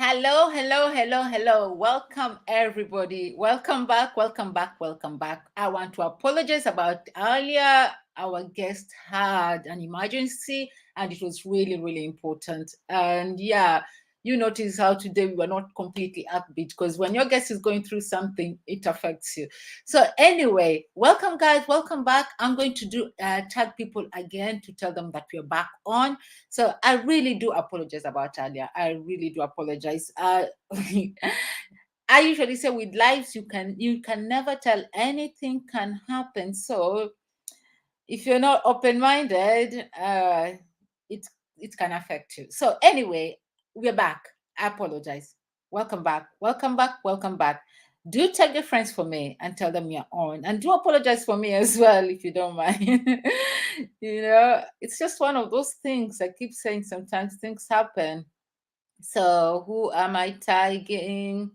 Hello, hello, hello, hello. Welcome, everybody. Welcome back, welcome back, welcome back. I want to apologize about earlier. Our guest had an emergency and it was really, really important. And yeah, you notice how today we were not completely upbeat because when your guest is going through something, it affects you. So, anyway, welcome, guys. Welcome back. I'm going to tag people again to tell them that we're back on. So I really do apologize about earlier. I really do apologize. I usually say with lives you can never tell, anything can happen. So if you're not open-minded, it it can affect you. So anyway, we're back. I apologize. Welcome back. Welcome back. Welcome back. Do tell your friends for me and tell them you're on. And do apologize for me as well if you don't mind. It's just one of those things. I keep saying sometimes things happen. So who am I tagging?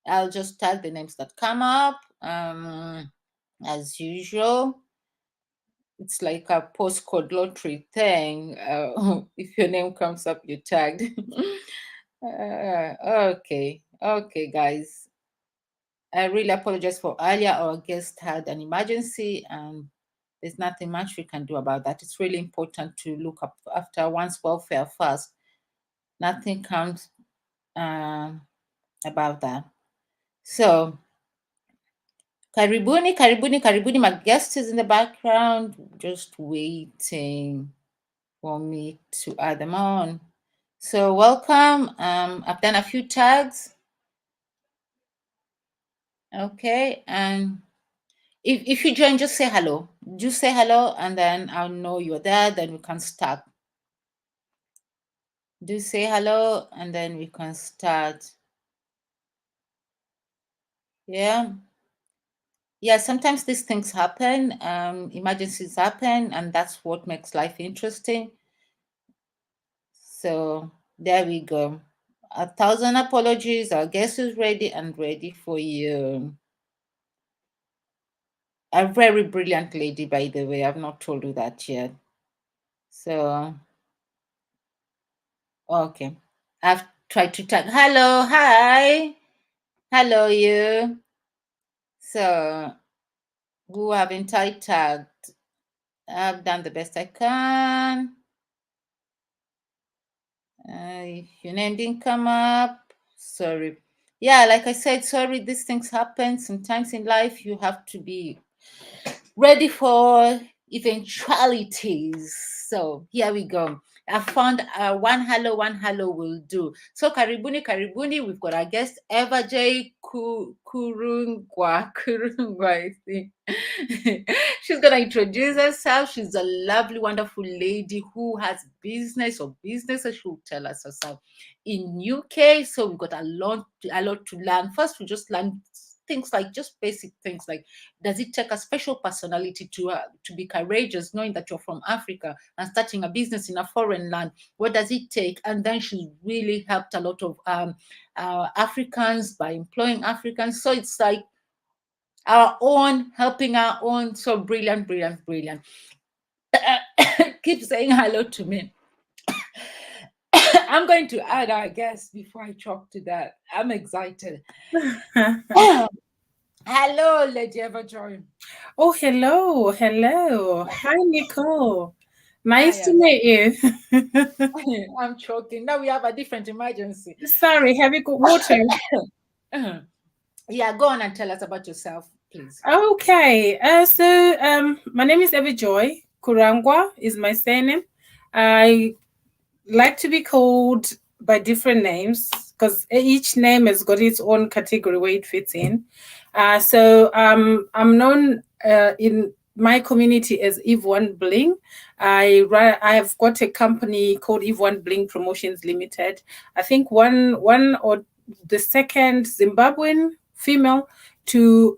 I'll just tag the names that come up. As usual, it's like a postcode lottery thing. If your name comes up, you're tagged. Okay, guys. I really apologize for earlier. Our guest had an emergency, and there's nothing much we can do about that. It's really important to look up after one's welfare first. Nothing comes about that. So, karibuni, karibuni, karibuni. My guest is in the background, just waiting for me to add them on. So welcome. I've done a few tags. Okay, and if you join, just say hello. Just say hello, and then I'll know you're there. Then we can start. Do say hello, and then we can start. Yeah. Yeah, sometimes these things happen, emergencies happen, and that's what makes life interesting. So there we go. 1,000 apologies. Our guest is ready and ready for you. A very brilliant lady, by the way. I've not told you that yet. So, okay. I've tried to tag. Hello, hi. Hello, you. So, who haven't tagged? I've done the best I can. If your name didn't come up, sorry. Yeah, like I said, sorry, these things happen. Sometimes in life, you have to be ready for eventualities. So here we go. I found one hello will do. So karibuni, karibuni. We've got our guest Everjoy Kurungwa. I think. She's gonna introduce herself. She's a lovely, wonderful lady who has business or businesses. She'll tell us herself in UK. So we've got a lot to learn. First, we just learn things like just basic things like, does it take a special personality to be courageous, knowing that you're from Africa and starting a business in a foreign land? What does it take? And then she really helped a lot of Africans by employing Africans. So it's like our own, helping our own. So brilliant, brilliant, brilliant. Keep saying hello to me. I'm going to add our guest before I talk to that. I'm excited. Hello, Lady Everjoy. Oh, hello. Hello. Hi, Nicole. I Nice to am. meet you. I'm choking. Now we have a different emergency. Sorry, have you got water? Yeah, go on and tell us about yourself, please. Okay. My name is Everjoy. Kurangwa is my surname. I like to be called by different names because each name has got its own category where it fits in. I'm known in my community as Eve One Bling. I have got a company called Eve One Bling Promotions Limited. I think one or the second Zimbabwean female to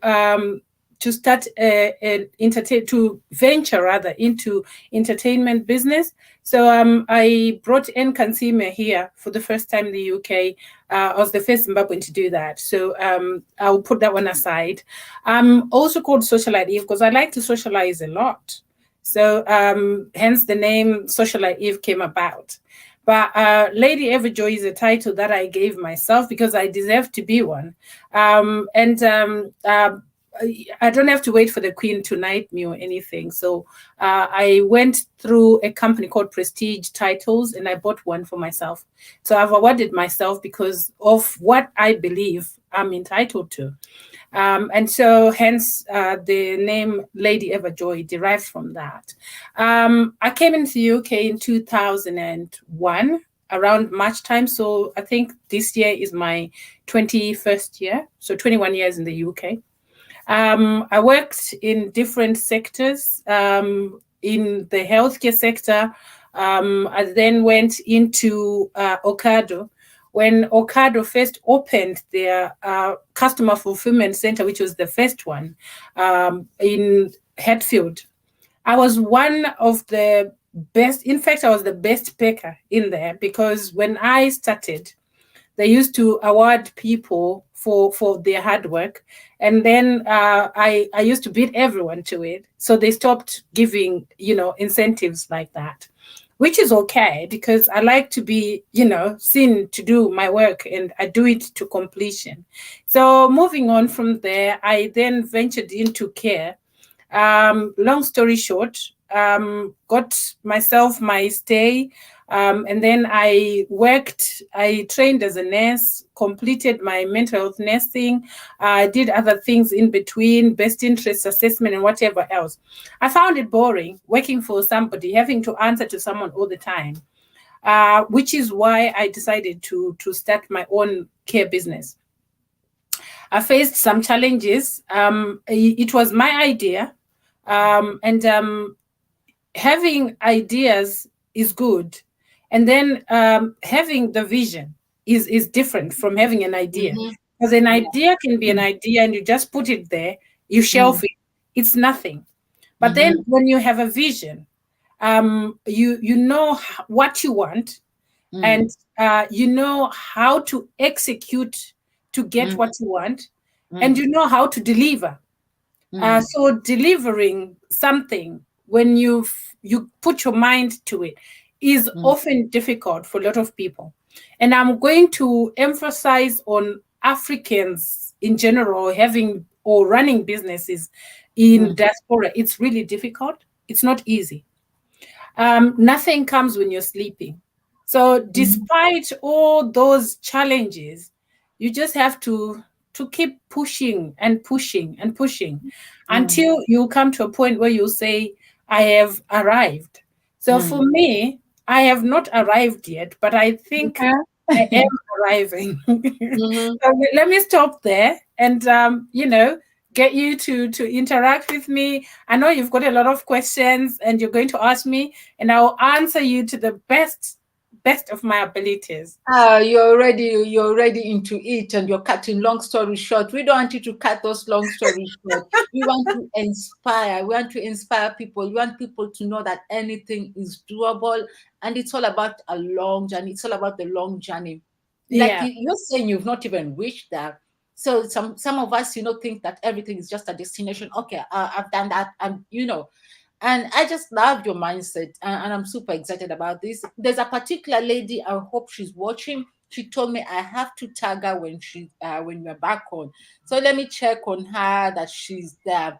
start to venture rather into entertainment business. So I brought N Kansime here for the first time in the UK. I was the first Zimbabwean to do that. So I'll put that one aside. I'm also called Socialite Eve because I like to socialize a lot. So hence the name Socialite Eve came about. But Lady Everjoy is a title that I gave myself because I deserve to be one. And I don't have to wait for the Queen to knight me or anything. So I went through a company called Prestige Titles and I bought one for myself. So I've awarded myself because of what I believe I'm entitled to. And so, hence, the name Lady Everjoy derived from that. I came into the UK in 2001, around March time. So, I think this year is my 21st year. So, 21 years in the UK. I worked in different sectors. In the healthcare sector, I then went into Ocado. When Ocado first opened their customer fulfillment center, which was the first one in Hatfield, I was one of the best. In fact, I was the best packer in there because when I started, they used to award people for their hard work, and then I used to beat everyone to it. So they stopped giving incentives like that, which is okay because I like to be seen to do my work and I do it to completion. So moving on from there, I then ventured into care. Long story short, got myself my stay, and then I trained as a nurse, completed my mental health nursing, did other things in between, best interest assessment, and whatever else. I found it boring working for somebody, having to answer to someone all the time, which is why I decided to start my own care business. I faced some challenges. It was my idea, and having ideas is good, and then having the vision is different from having an idea. Mm-hmm. Because an Yeah. idea can be an idea, and you just put it there, you shelf Mm. it. It's nothing. But then Mm-hmm. when you have a vision, you know what you want, Mm. and you know how to execute to get Mm. what you want, and Mm. you know how to deliver. Mm. So delivering something when you put your mind to it is Mm. often difficult for a lot of people. And I'm going to emphasize on Africans in general having or running businesses in Mm. diaspora. It's really difficult. It's not easy. Nothing comes when you're sleeping. So Mm. despite all those challenges, you just have to keep pushing and pushing and pushing Mm. until you come to a point where you say, I have arrived. So for Mm. me, I have not arrived yet, but I think I am arriving. Mm-hmm. So let me stop there and get you to interact with me. I know you've got a lot of questions and you're going to ask me, and I'll answer you to the best of my abilities. You're already into it, and you're cutting long story short. We don't want you to cut those long stories short. We want to inspire. We want to inspire people. We want people to know that anything is doable, and it's all about a long journey. It's all about the long journey. Like Yeah. you're saying, you've not even reached that. So some of us, think that everything is just a destination. Okay, I've done that, and and I just love your mindset, and I'm super excited about this. There's a particular lady. I hope she's watching. She told me I have to tag her when we're back on. So let me check on her that she's there.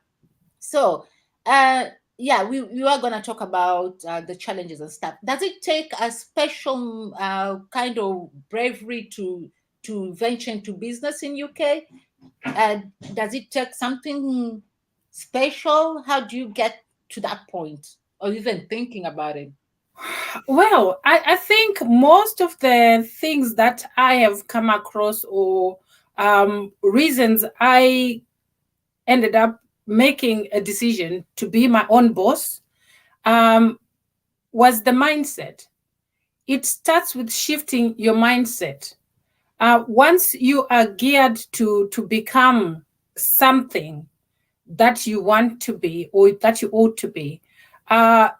So, uh, yeah, we are gonna talk about the challenges and stuff. Does it take a special kind of bravery to venture into business in UK? Uh, does it take something special? How do you get to that point, or even thinking about it? Well, I think most of the things that I have come across or reasons I ended up making a decision to be my own boss um, was the mindset. It starts with shifting your mindset. Once you are geared to become something that you want to be or that you ought to be,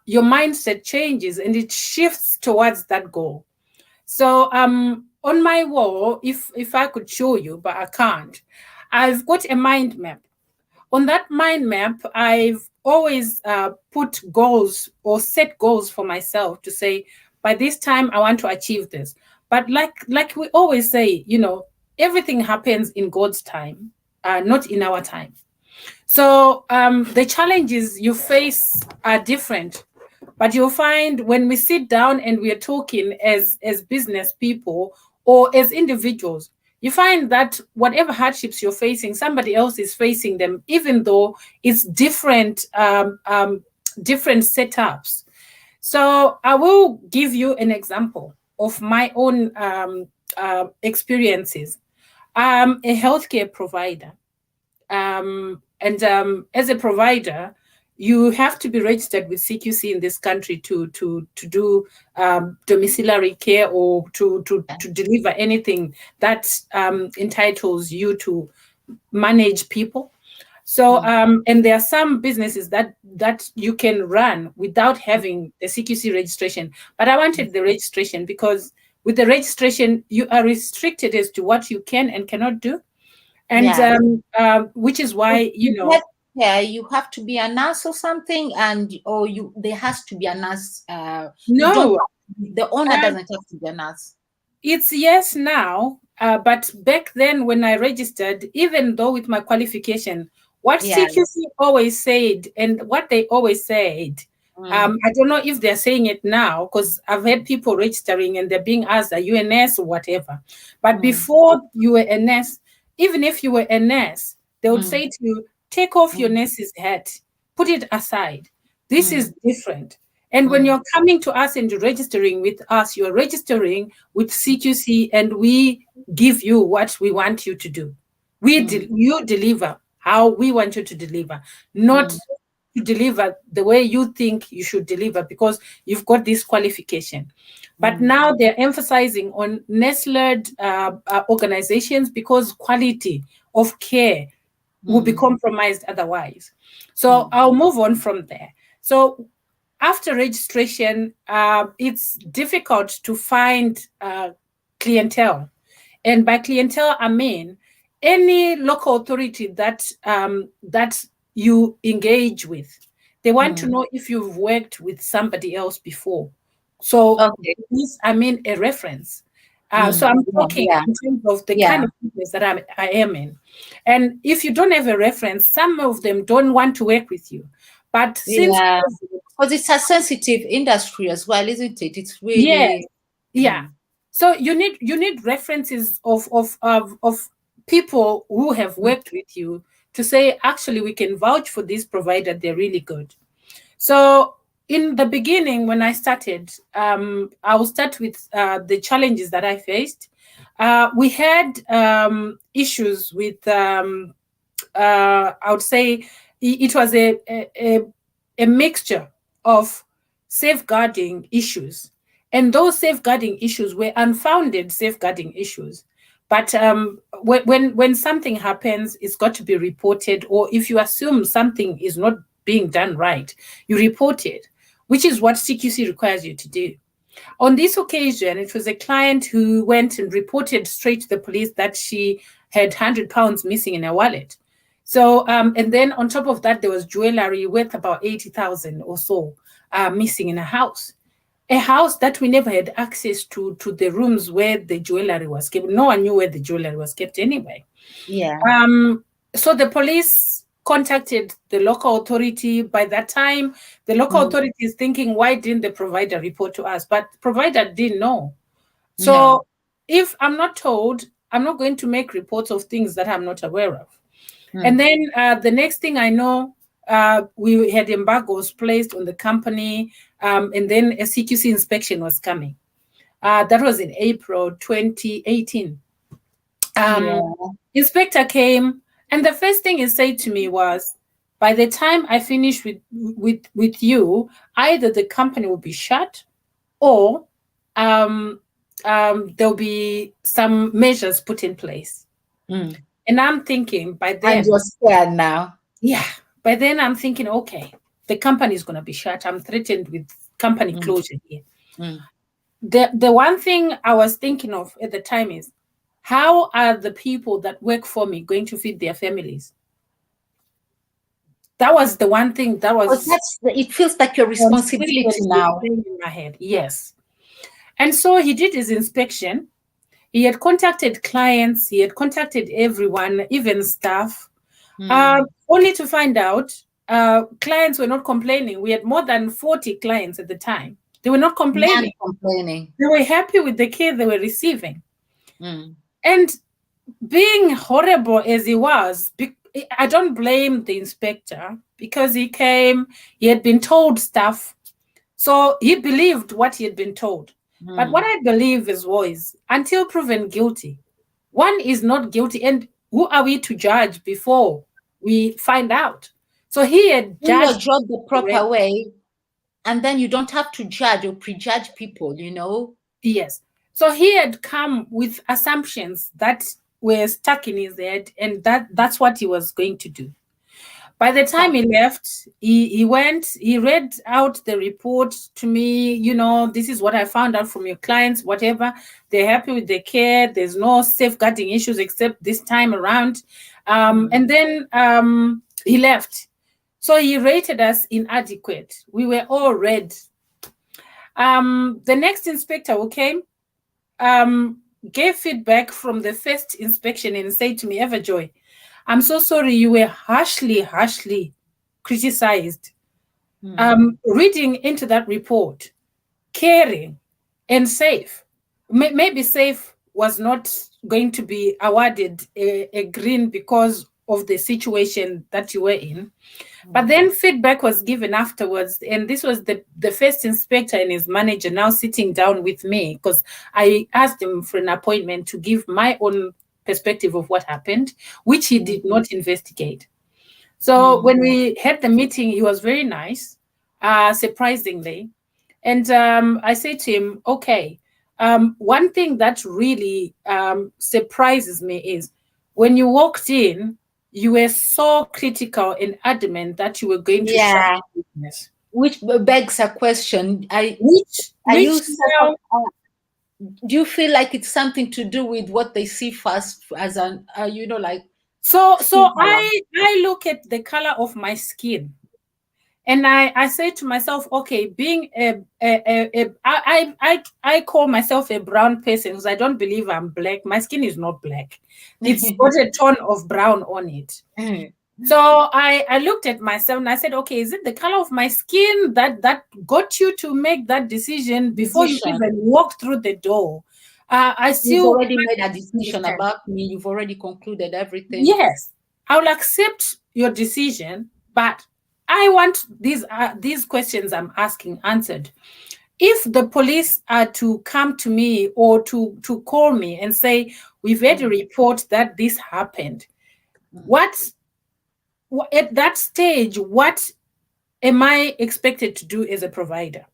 your mindset changes and it shifts towards that goal. So on my wall, if I could show you, but I can't, I've got a mind map. On that mind map, I've always put goals or set goals for myself to say, by this time I want to achieve this. But like we always say, everything happens in God's time, not in our time. So the challenges you face are different, but you'll find when we sit down and we are talking as business people or as individuals, you find that whatever hardships you're facing, somebody else is facing them, even though it's different setups. So I will give you an example of my own experiences. I'm a healthcare provider, and as a provider, you have to be registered with CQC in this country to do domiciliary care or to deliver anything that entitles you to manage people. So, Mm. and there are some businesses that you can run without having the CQC registration. But I wanted the registration because with the registration, you are restricted as to what you can and cannot do, and Yeah. which is why Yeah, you have to be a nurse or something, and or you there has to be a nurse. You don't. no, The owner uh, doesn't have to be a nurse. it's yes now, but back then when I registered, even though with my qualification, what Yeah. CQC always said and what they always said, Mm, I don't know if they're saying it now because I've had people registering and they're being asked, are you a nurse or whatever? But mm, before you were a nurse, even if you were a nurse, they would mm, say to you, take off your mm, nurse's hat, put it aside. This is mm, different. And when mm, you're coming to us and registering with us, you're registering with CQC and we give you what we want you to do. mm, You deliver how we want you to deliver, not mm, to deliver the way you think you should deliver because you've got this qualification. But mm, now they're emphasizing on nest-led organizations because quality of care will be mm, compromised otherwise. So mm, I'll move on from there. So after registration, it's difficult to find clientele. And by clientele, I mean any local authority that you engage with. They want to mm. know if you've worked with somebody else before. So Okay. this, I mean, a reference. So Mm, I'm yeah, talking yeah, in terms of the kind yeah, of business that I am in. And if you don't have a reference, some of them don't want to work with you. But since yeah. COVID, Because it's a sensitive industry as well, isn't it? It's yes, really. yeah. Mm, So you need references of people who have mm, worked with you to say actually we can vouch for this provider, they're really good. So in the beginning when I started, I will start with the challenges that I faced. We had issues with I would say it was a mixture of safeguarding issues. And those safeguarding issues were unfounded safeguarding issues. But when something happens, it's got to be reported, or if you assume something is not being done right, you report it, which is what CQC requires you to do. On this occasion, it was a client who went and reported straight to the police that she had £100 missing in her wallet. So, and then on top of that, there was jewelry worth about 80,000 or so missing in a house. A house that we never had access to the rooms where the jewelry was kept. No one knew where the jewelry was kept anyway. yeah. So the police contacted the local authority. By that time, the local Mm, authority is thinking, why didn't the provider report to us? But provider didn't know. no. So if I'm not told, I'm not going to make reports of things that I'm not aware of. And Mm, then the next thing I know, we had embargoes placed on the company, and then a CQC inspection was coming. That was in April 2018. Um, yeah. Inspector came, and the first thing he said to me was, "By the time I finish with you, either the company will be shut, or um, there'll be some measures put in place." Mm. And I'm thinking, by And then, you're scared now. yeah, by then I'm thinking, okay, the company is going to be shut. I'm threatened with company Mm, closure here. mm. The one thing I was thinking of at the time is, how are the people that work for me going to feed their families? That was the one thing that Because was it feels like your responsibility consistently now. playing in my head. Yes. And so he did his inspection. He had contacted clients, he had contacted everyone, even staff, Mm. only to find out clients were not complaining. We had more than 40 clients at the time. They were not None complaining. complaining. They were happy with the care they were receiving. Mm. And being horrible as he was, I don't blame the inspector because he came, he had been told stuff. So he believed what he had been told. But what Mm. I believe is was until proven guilty, one is not guilty. And who are we to judge before we find out? So he had Do your judged job the already. proper way, and then you don't have to judge or prejudge people, you know? Yes. So he had come with assumptions that were stuck in his head, and that's what he was going to do. By the time he left, he went, he read out the report to me. This is what I found out from your clients, whatever. They're happy with the care. There's no safeguarding issues except this time around. Mm. And then he left. So he rated us inadequate. We were all red. The next inspector who came gave feedback from the first inspection and said to me, Everjoy, I'm so sorry you were harshly criticized. Mm. Reading into that report, caring and safe, maybe safe was not going to be awarded a green because of the situation that you were in. But Mm. then feedback was given afterwards, and this was the first inspector and his manager now sitting down with me because I asked him for an appointment to give my own perspective of what happened, which he Mm. did not investigate. So Mm. when we had the meeting, he was very nice, surprisingly. And I said to him, okay, one thing that really surprises me is when you walked in, you were so critical and adamant that you were going to shut Yeah, the business. which begs a question. Are Which you self, now, do you feel like it's something to do with what they see first as an, like so skin color? I look at the color of my skin. And I say to myself, okay, being I call myself a brown person because I don't believe I'm black. My skin is not black. It's got a tone of brown on it. So I looked at myself and I said, okay, is it the color of my skin that got you to make that decision before you Decision. even walked through the door? I You've still already made a managed to decision understand. about me. You've already concluded everything. Yes, I will accept your decision, but I want these questions I'm asking answered. If the police are to come to me or to call me and say we've had a Mm. report that this happened, Mm. what at that stage, what am I expected to do as a provider?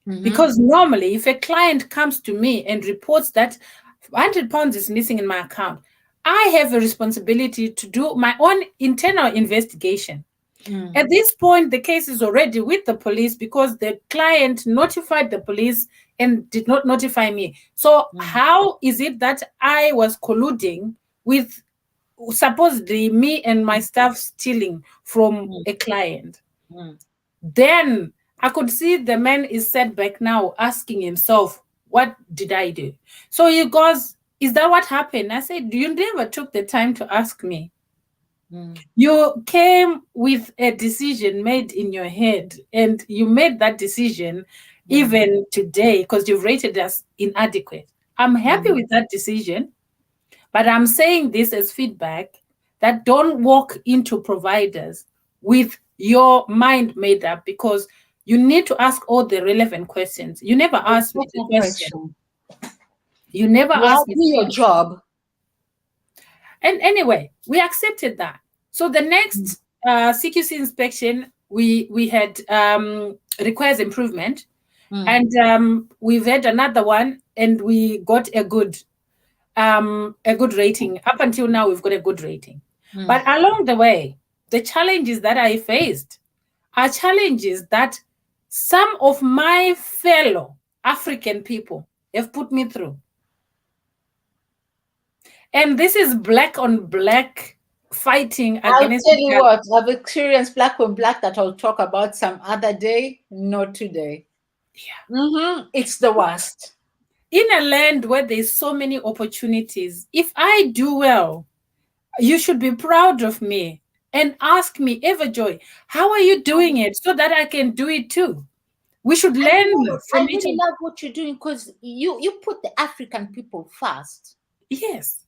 Mm-hmm. Because normally, if a client comes to me and reports that £100 is missing in my account, I have a responsibility to do my own internal investigation. Mm. At this point, the case is already with the police because the client notified the police and did not notify me. So, Mm. how is it that I was colluding with supposedly me and my staff stealing from Mm. a client? Mm. Then I could see the man is set back now, asking himself, what did I do? So he goes, is that what happened? I said, you never took the time to ask me. Mm. You came with a decision made in your head, and you made that decision Mm. even today because you've rated us inadequate. I'm happy Mm. with that decision, but I'm saying this as feedback that don't walk into providers with your mind made up because you need to ask all the relevant questions. You never The asked me the second question. question. You never You asked have me do the your question. job. And anyway, we accepted that. So the Mm. next CQC inspection, we had requires improvement, Mm. and we've had another one, and we got a good rating. Up until now, we've got a good rating. Mm. But along the way, the challenges that I faced are challenges that some of my fellow African people have put me through. And this is black on black fighting I'll against tell each you other. what, I've experienced black on black that I'll talk about some other day, not today. Mm-hmm. It's the worst. in a land where there's so many opportunities, if I do well, you should be proud of me and ask me, Everjoy, how are you doing it so that I can do it too? We should And you learn know, from I each really other. love what you're doing because you put the African people first. Yes,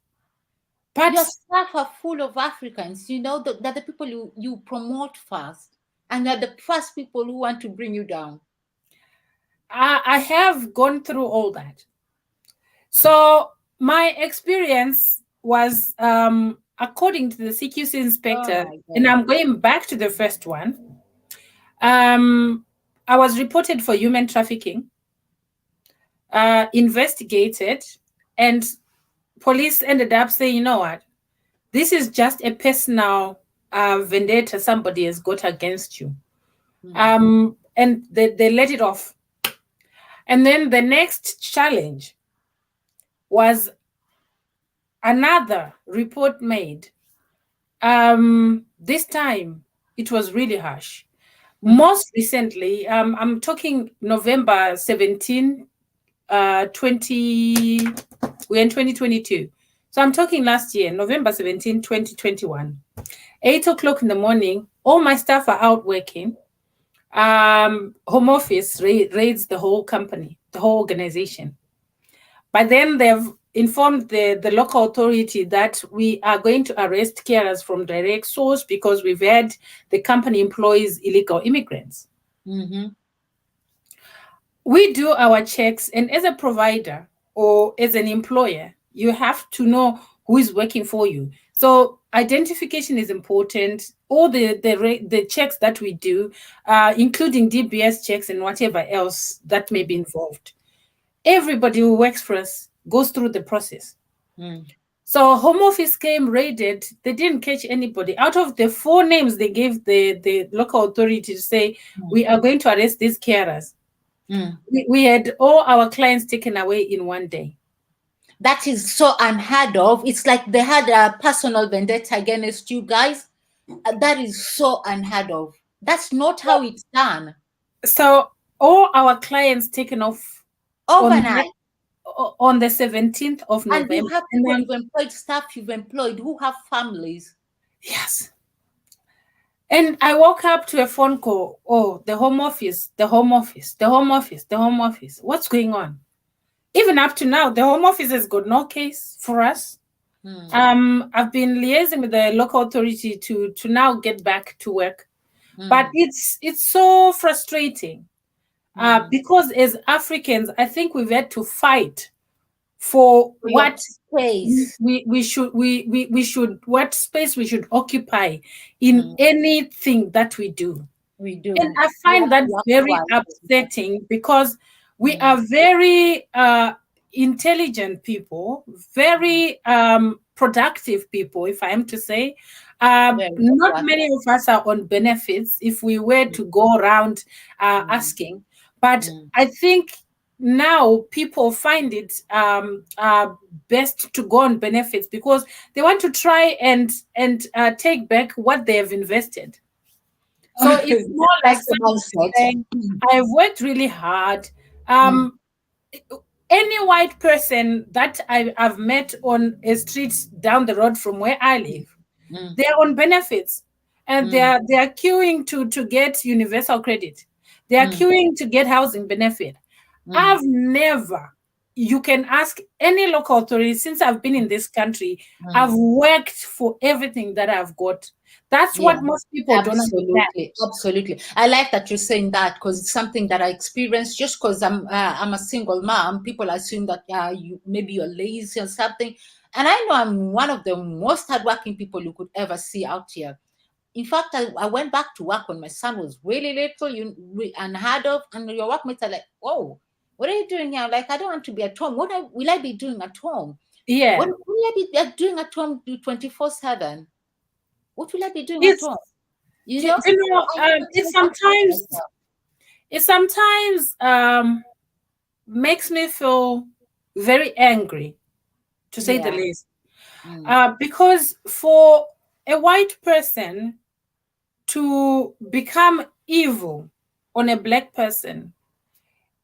Your but staff are full of Africans. You know that the people you promote first, and they're the first people who want to bring you down. I have gone through all that. So my experience was, according to the CQC Oh inspector, my and God. I'm going back to the first one. Um, I was reported for human trafficking, investigated, and police ended up saying, you know what, this is just a personal vendetta somebody has got against you. Mm, And they let it off. And then the next challenge was another report made. This time it was really harsh. mm, Most recently, I'm talking November 17, 20, we're in 2022. So I'm talking last year, November 17, 2021. 8 o'clock in the morning, all my staff are out working. Home office raids the whole company, the whole organization. By then, they've informed the local authority that we are going to arrest carers from direct source because we've had the company employs illegal immigrants. mm-hmm. We do our checks, and as a provider or as an employer, you have to know who is working for you. So identification is important. All the checks that we do, including DBS checks and whatever else that may be involved, everybody who works for us goes through the process. Mm, So home office came, raided. They didn't catch anybody. Out of the four names they gave the local authority to say, mm, we are going to arrest these carers, mm. we had all our clients taken away in one day. That is so unheard of. It's like they had a personal vendetta against you guys. That is so unheard of. That's not how it's done. So all our clients taken off on that, Overnight. on the 17th of And you November. have And people then, you've employed, staff you've employed who have families. yes. And I woke up to a phone call. Oh, the home office, the home office, the home office, the home office. What's going on? Even up to now, the home office has got no case for us. Mm, I've been liaising with the local authority to now get back to work, but mm, it's so frustrating, mm. because as Africans, I think we've had to fight for For your what space. we should, what space we should occupy in Mm, anything that we do. we And do. I You find have that to work very twice. upsetting because we Mm, are very intelligent people, mm. very productive people, if I am to say. Very Not many productive. of us are on benefits if we were Mm, to go around mm, asking. But mm. I think now people find it best to go on benefits because they want to try and take back what they have invested. So it's more like That's the somebody mindset. saying, Mm, I've worked really hard. mm, Um, any white person that I've met on a street down the road from where I live, mm, they're on benefits and mm, they're queuing to get universal credit. They are mm, queuing to get housing benefit. mm, I've never, you can ask any local authority since I've been in this country, mm. I've worked for everything that I've got. That's Yeah, what most people don't understand. absolutely, absolutely. I like that you're saying that because it's something that I experienced. Just because I'm a single mom, people assume that you maybe you're lazy or something, and I know I'm one of the most hardworking people you could ever see out here. In fact, I went back to work when my son was really little, unheard of, and your workmates are like, "Oh, what are you doing here?" I'm like, I don't want to be at home. Will I be doing at home? What Yeah. will I be doing at home 24/7? What will I be doing at It's, home? You you know, so know, I had to it take that part sometimes, myself. it sometimes makes me feel very angry, to say the Yeah. least. Mm, Because for a white person to become evil on a black person,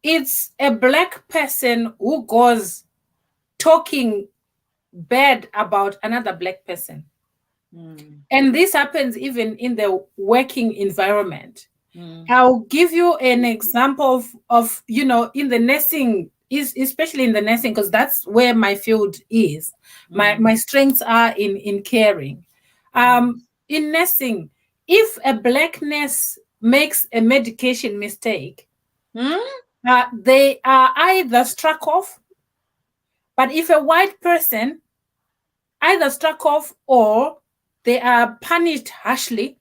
it's a black person who goes talking bad about another black person. Mm. And this happens even in the working environment. Mm. I'll give you an example of in the nursing, is especially in the nursing, because that's where my field is. Mm. My strengths are in caring. Mm. In nursing, if a black nurse makes a medication mistake, Mm. they are either struck off. But if a white person either struck off or they are punished harshly.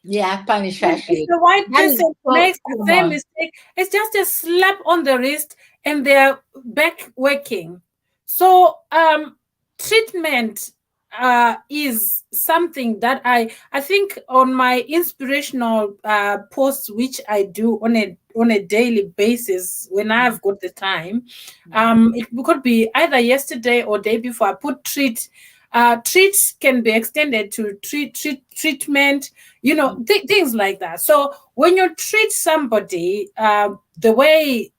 Yeah, punish If Ashley. the white That is person so makes the same common. mistake, it's just a slap on the wrist and they're back working. So treatment is something that I think on my inspirational posts, which I do on a daily basis when I've got the time. Mm. It could be either yesterday or day before. I put treat can be extended to treatment, Mm. things like that. So when you treat somebody the way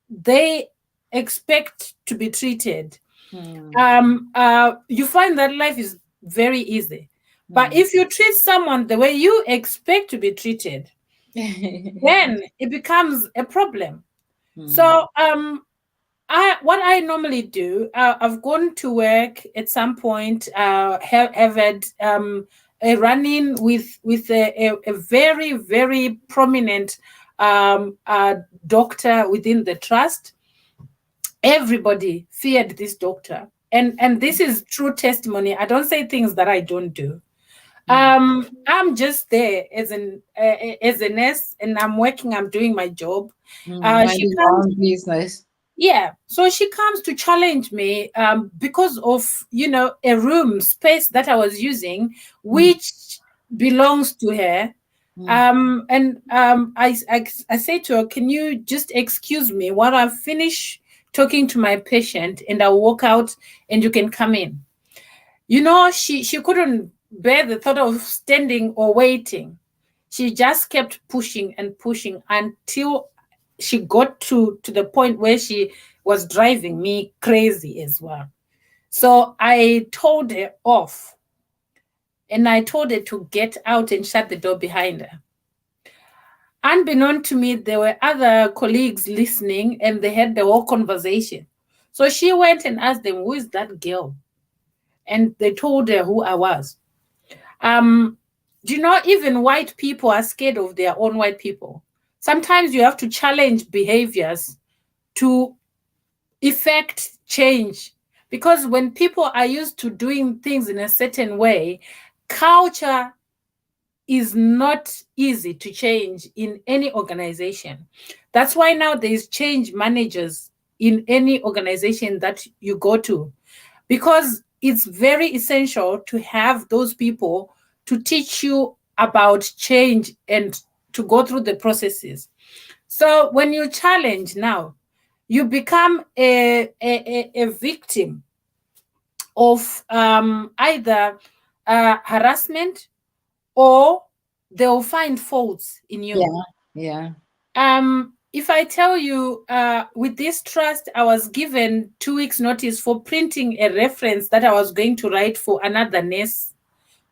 they expect to be treated, Mm. you find that life is very easy. But Mm. if you treat someone the way you expect to be treated, then it becomes a problem. Mm. So what I normally do, I've gone to work at some point, have had a run-in with a very very prominent doctor within the trust. Everybody feared this doctor, and this is true testimony. I don't say things that I don't do. Mm. I'm just there as a nurse, and I'm working. I'm doing my job. Mm. She Minding your comes. own business. Yeah, so she comes to challenge me because of a room space that I was using, Mm. which belongs to her. Mm. And I say to her, "Can you just excuse me while I finish talking to my patient, and I'll walk out, and you can come in." She couldn't bear the thought of standing or waiting. She just kept pushing and pushing until she got to the point where she was driving me crazy as well. So I told her off, and I told her to get out and shut the door behind her. Unbeknown to me, there were other colleagues listening, and they had the whole conversation. So she went and asked them, "Who is that girl?" And they told her who I was. Um, do you know even white people are scared of their own white people? Sometimes you have to challenge behaviors to effect change, because when people are used to doing things in a certain way, culture is not easy to change in any organization. That's why now there is change managers in any organization that you go to, because it's very essential to have those people to teach you about change and to go through the processes. So when you challenge now, you become a victim of either harassment, or they'll find faults in you. Yeah. Yeah. If I tell you, with this trust, I was given 2 weeks' notice for printing a reference that I was going to write for another nurse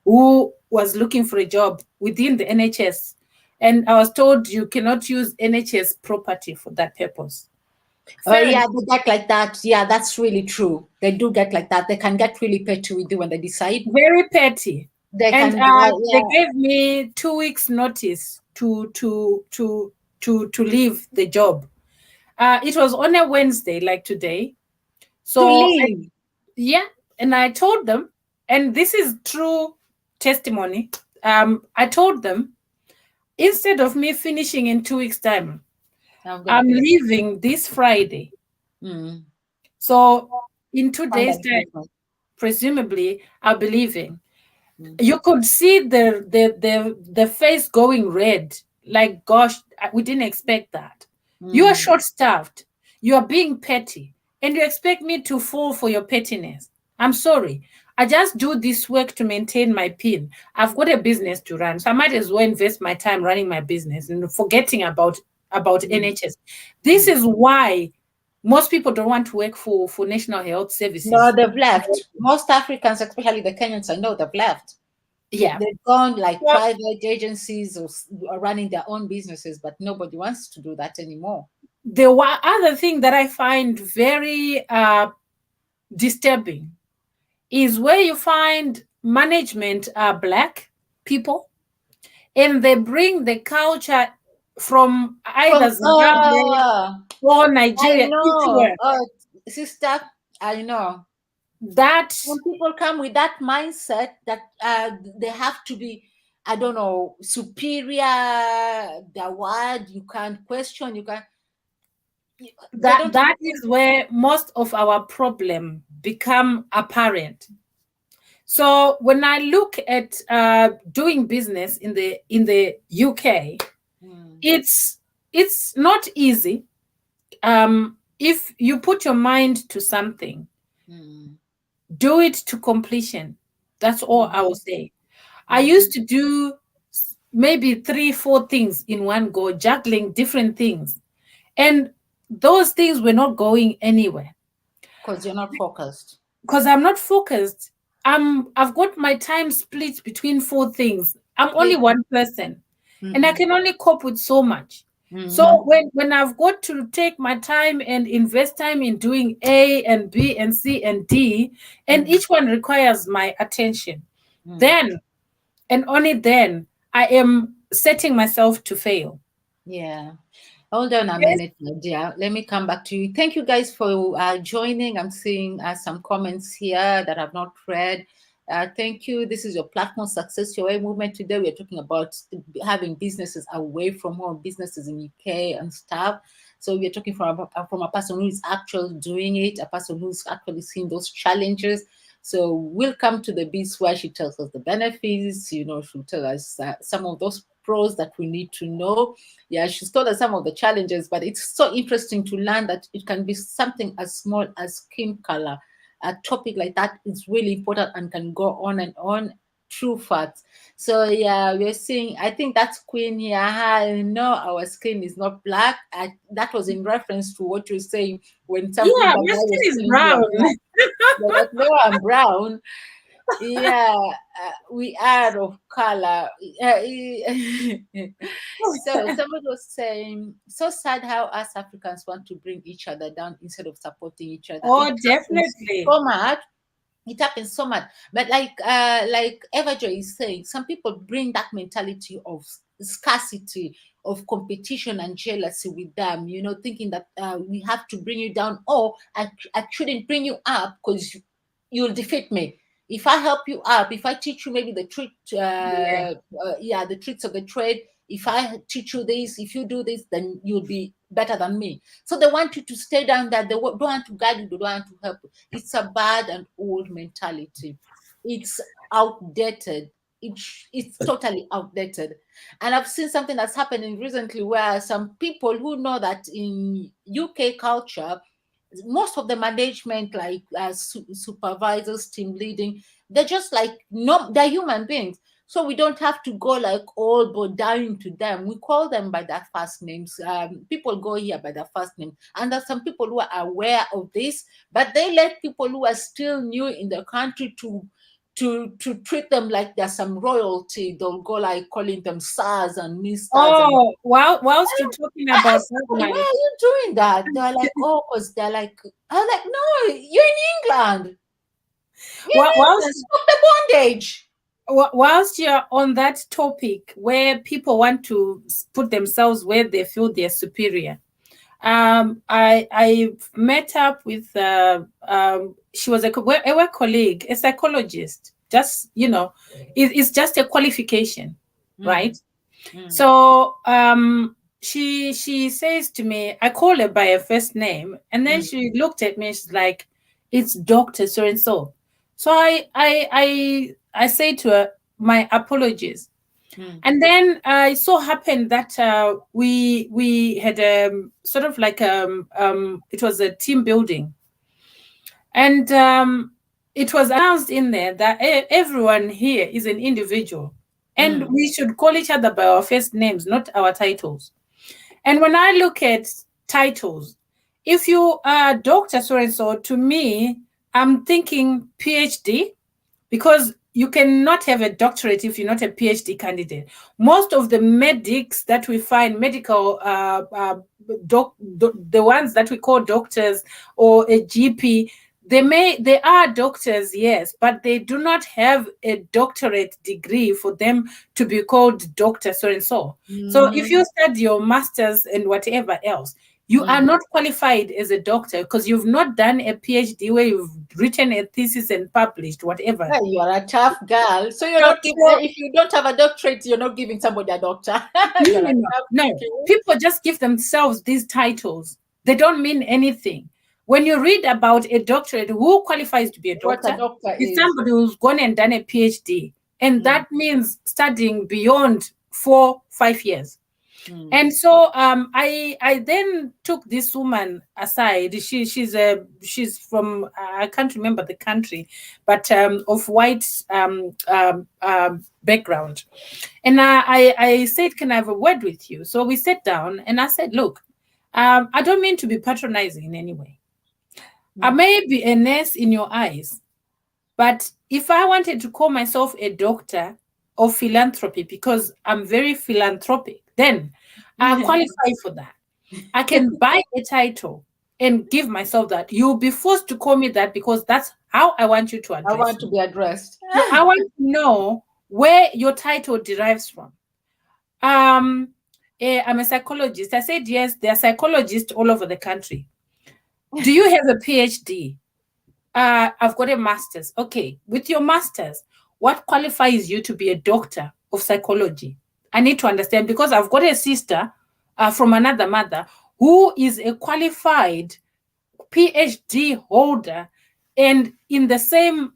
who was looking for a job within the NHS. And I was told you cannot use NHS property for that purpose. Fair Yeah, enough. they get like that. Yeah, that's really true. They do get like that. They can get really petty with you when they decide. Very petty. They And can, they yeah. gave me 2 weeks' notice to leave the job. It was on a Wednesday, like today. To So leave. yeah, and I told them, and this is true testimony. I told them, instead of me finishing in 2 weeks' time, I'm gonna I'm be like, leaving this Friday. mm, So in two find days' a time, replacement. presumably, I'll be leaving. Mm. You could see the face going red. Like, gosh, we didn't expect that. You are Mm. short staffed. You are being petty, and you expect me to fall for your pettiness. I'm sorry. I just do this work to maintain my pin. I've got a business to run, so I might as well invest my time running my business and forgetting about about Mm. NHS. This Mm. is why most people don't want to work for National Health No, Services. they've left. Most Africans, especially the Kenyans, I know they've left. Yeah. They've gone like Well, private agencies or running their own businesses, but nobody wants to do that anymore. the other thing that I find very disturbing is where you find management are black people and they bring the culture from either From Zimbabwe or I Nigeria know, into sister, I know. that. When people come with that mindset that they have to be, I don't know, superior, the word you can't question, you can, they don't That have. is where most of our problem become apparent. So when I look at doing business in the UK, Mm, it's not easy. If you put your mind to something, mm, do it to completion. That's all I will mhm, say. I used mhm. to do maybe three, four things in one go, juggling different things, and those things were not going anywhere Because you're not focused. because I'm not focused. I've got my time split between four things. I'm Yeah. only one person and I Mm-hmm. can only cope with so much. So Mm-hmm. when I've got to take my time and invest time in doing A and B and C and D, and Mm, each one requires my attention, mm. then and only then I am setting myself to fail. Yeah. Hold on a Yes. minute, my dear. Let me come back to you. Thank you guys for joining. I'm seeing some comments here that I've not read. Thank you. This is your platform Success Your Way movement. Today we are talking about having businesses away from home, businesses in UK and stuff. So we are talking from a person who is actually doing it, a person who's actually seeing those challenges. So we'll come to the bits where she tells us the benefits. She'll tell us some of those pros that we need to know. Yeah, she's told us some of the challenges, but it's so interesting to learn that it can be something as small as skin color. A topic like that is really important and can go on and on. True facts. So yeah, we're seeing. I think that's Queen here. I know our skin is not black. That was in reference to what you're saying when Yeah, the my guy skin was is saying you are brown. black. You're like, no, I'm brown. Yeah, we are of color. So somebody was saying, so sad how us Africans want to bring each other down instead of supporting each other. It Oh, happens definitely. so much. It happens so much. But like Everjoy is saying, some people bring that mentality of scarcity, of competition and jealousy with them, thinking that we have to bring you down, or I shouldn't bring you up because you'll defeat me. If I help you up, if I teach you maybe the trick, Yeah. the tricks of the trade, if I teach you this, if you do this, then you'll be better than me. So they want you to stay down there. They don't want to guide you. They don't want to help you. It's a bad and old mentality. It's outdated. It's totally outdated. And I've seen something that's happening recently where some people who know that in UK culture, most of the management, like supervisors, team leading, they're just like, no, they're human beings. So we don't have to go like all but dying to them. We call them by their first names. People go here by their first name. And there's some people who are aware of this, but they let people who are still new in the country to treat them like they're some royalty. They'll go like calling them sirs and misters and Oh, whilst you're talking I about asked that, somebody, why my are you doing that? They're like, oh, because they're like, I'm like, no, you're in England. You're in England. whilst Stop the bondage. whilst you're on that topic where people want to put themselves where they feel they're superior, I met up with she was a work colleague, a psychologist. Just it's just a qualification, right? Mm, mm, So she says to me, I call her by her first name, and then mm, she looked at me. She's like, "It's Doctor So and So." So I say to her, "My apologies." mm, And then it so happened that we had sort of like it was a team building, and it was announced in there that everyone here is an individual, and mm, we should call each other by our first names, not our titles. And when I look at titles, if you are Dr. So and so, to me, I'm thinking PhD, because you cannot have a doctorate if you're not a PhD candidate. Most of the medics that we find, medical the ones that we call doctors or a GP, they are doctors, yes, but they do not have a doctorate degree for them to be called doctor so and so. So if Mm-hmm. you study your masters and whatever else, you are Mm. not qualified as a doctor because you've not done a PhD where you've written a thesis and published whatever. Yeah, you're a tough girl. So you're So, not giving, so if you don't have a doctorate, you're not giving somebody a doctor. no, You're no, a no, tough no. cookie. People just give themselves these titles. They don't mean anything. When you read about a doctorate, who qualifies to be a What a doctor? doctor Is is. somebody who's gone and done a PhD. And Mm, that means studying beyond 4, 5 years. mm, And so I then took this woman aside. She's from, I can't remember the country, but of white background. And I said, "Can I have a word with you?" So we sat down, and I said, "Look, I don't mean to be patronizing in any way. I mm, may be a nurse in your eyes, but if I wanted to call myself a doctor of philanthropy, because I'm very philanthropic, then I mm. qualify for that. I can buy a title and give myself that. You'll be forced to call me that because that's how I want you to I address want to me. be addressed. So I want to know where your title derives from. Um, I'm a psychologist. I said, yes, there are psychologists all over the country. Do you have a PhD? I've got a master's. Okay, with your master's, what qualifies you to be a doctor of psychology? I need to understand because I've got a sister from another mother who is a qualified PhD holder and in the same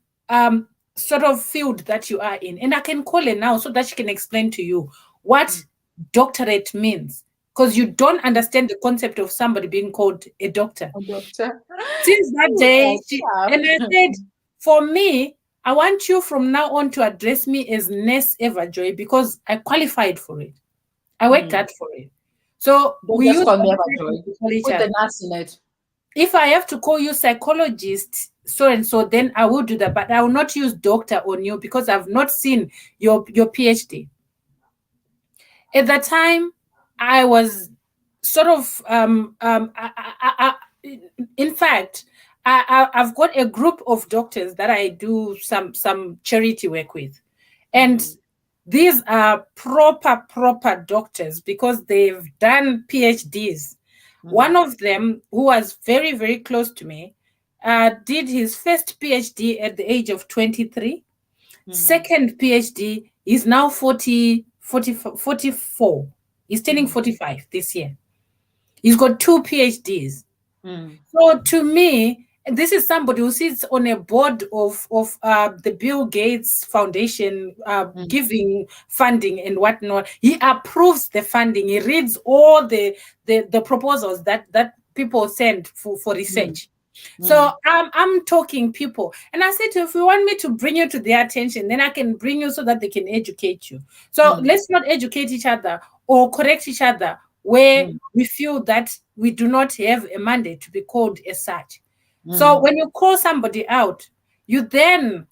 sort of field that you are in. And I can call her now so that she can explain to you what Mm. doctorate means because you don't understand the concept of somebody being called a doctor. A doctor. Since that You day, are and I tough. said, for me, I want you from now on to address me as Nurse Everjoy because I qualified for it. I worked Mm. hard for it. So Don't we just use call me titles Everjoy. to call each Put the other. nurse in it. If I have to call you psychologist so and so, then I will do that. But I will not use doctor on you because I've not seen your PhD. At that time, I was sort of in fact, I've got a group of doctors that I do some charity work with, and Mm, these are proper doctors because they've done PhDs. mm, One of them, who was very close to me, did his first PhD at the age of 23. mm, Second PhD is now 44. He's turning mm, 45 this year. He's got two PhDs. mm, So to me, this is somebody who sits on a board of the Bill Gates Foundation, mm, giving funding and whatnot. He approves the funding. He reads all the proposals that people send for mm, research. So mm, I'm talking people, and I said, if you want me to bring you to their attention, then I can bring you so that they can educate you. So mm, let's not educate each other or correct each other where mm, we feel that we do not have a mandate to be called as such. So mm. when you call somebody out, you then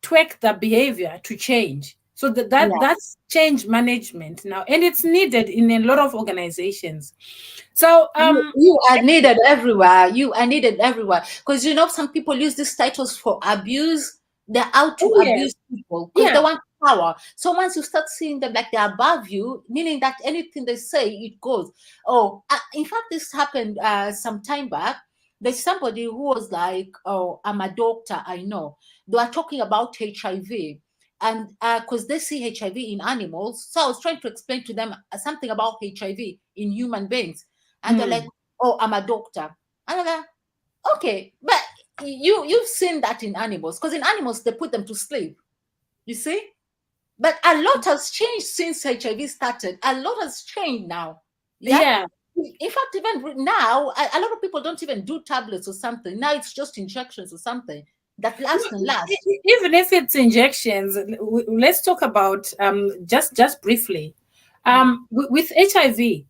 tweak the behavior to change. So Yeah. that's change management now, and it's needed in a lot of organizations. So You are needed everywhere. You are needed everywhere. Because some people use these titles for abuse. They're out to oh yes, abuse people because they yeah. want power. So once you start seeing them like they're above you, meaning that anything they say, it goes. Oh, in fact, this happened some time back. There's somebody who was like, "Oh, I'm a doctor. I know." They are talking about HIV. And because they see HIV in animals. So I was trying to explain to them something about HIV in human beings, and they're like, Mm. "Oh, I'm a doctor." And I'm like, "Okay, but you've seen that in animals, because in animals they put them to sleep, you see." But a lot has changed since HIV started. A lot has changed now. Yeah. Yeah. In fact, even now, a lot of people don't even do tablets or something. Now it's just injections or something that last and last. Even if it's injections, let's talk about just briefly Mm, with HIV.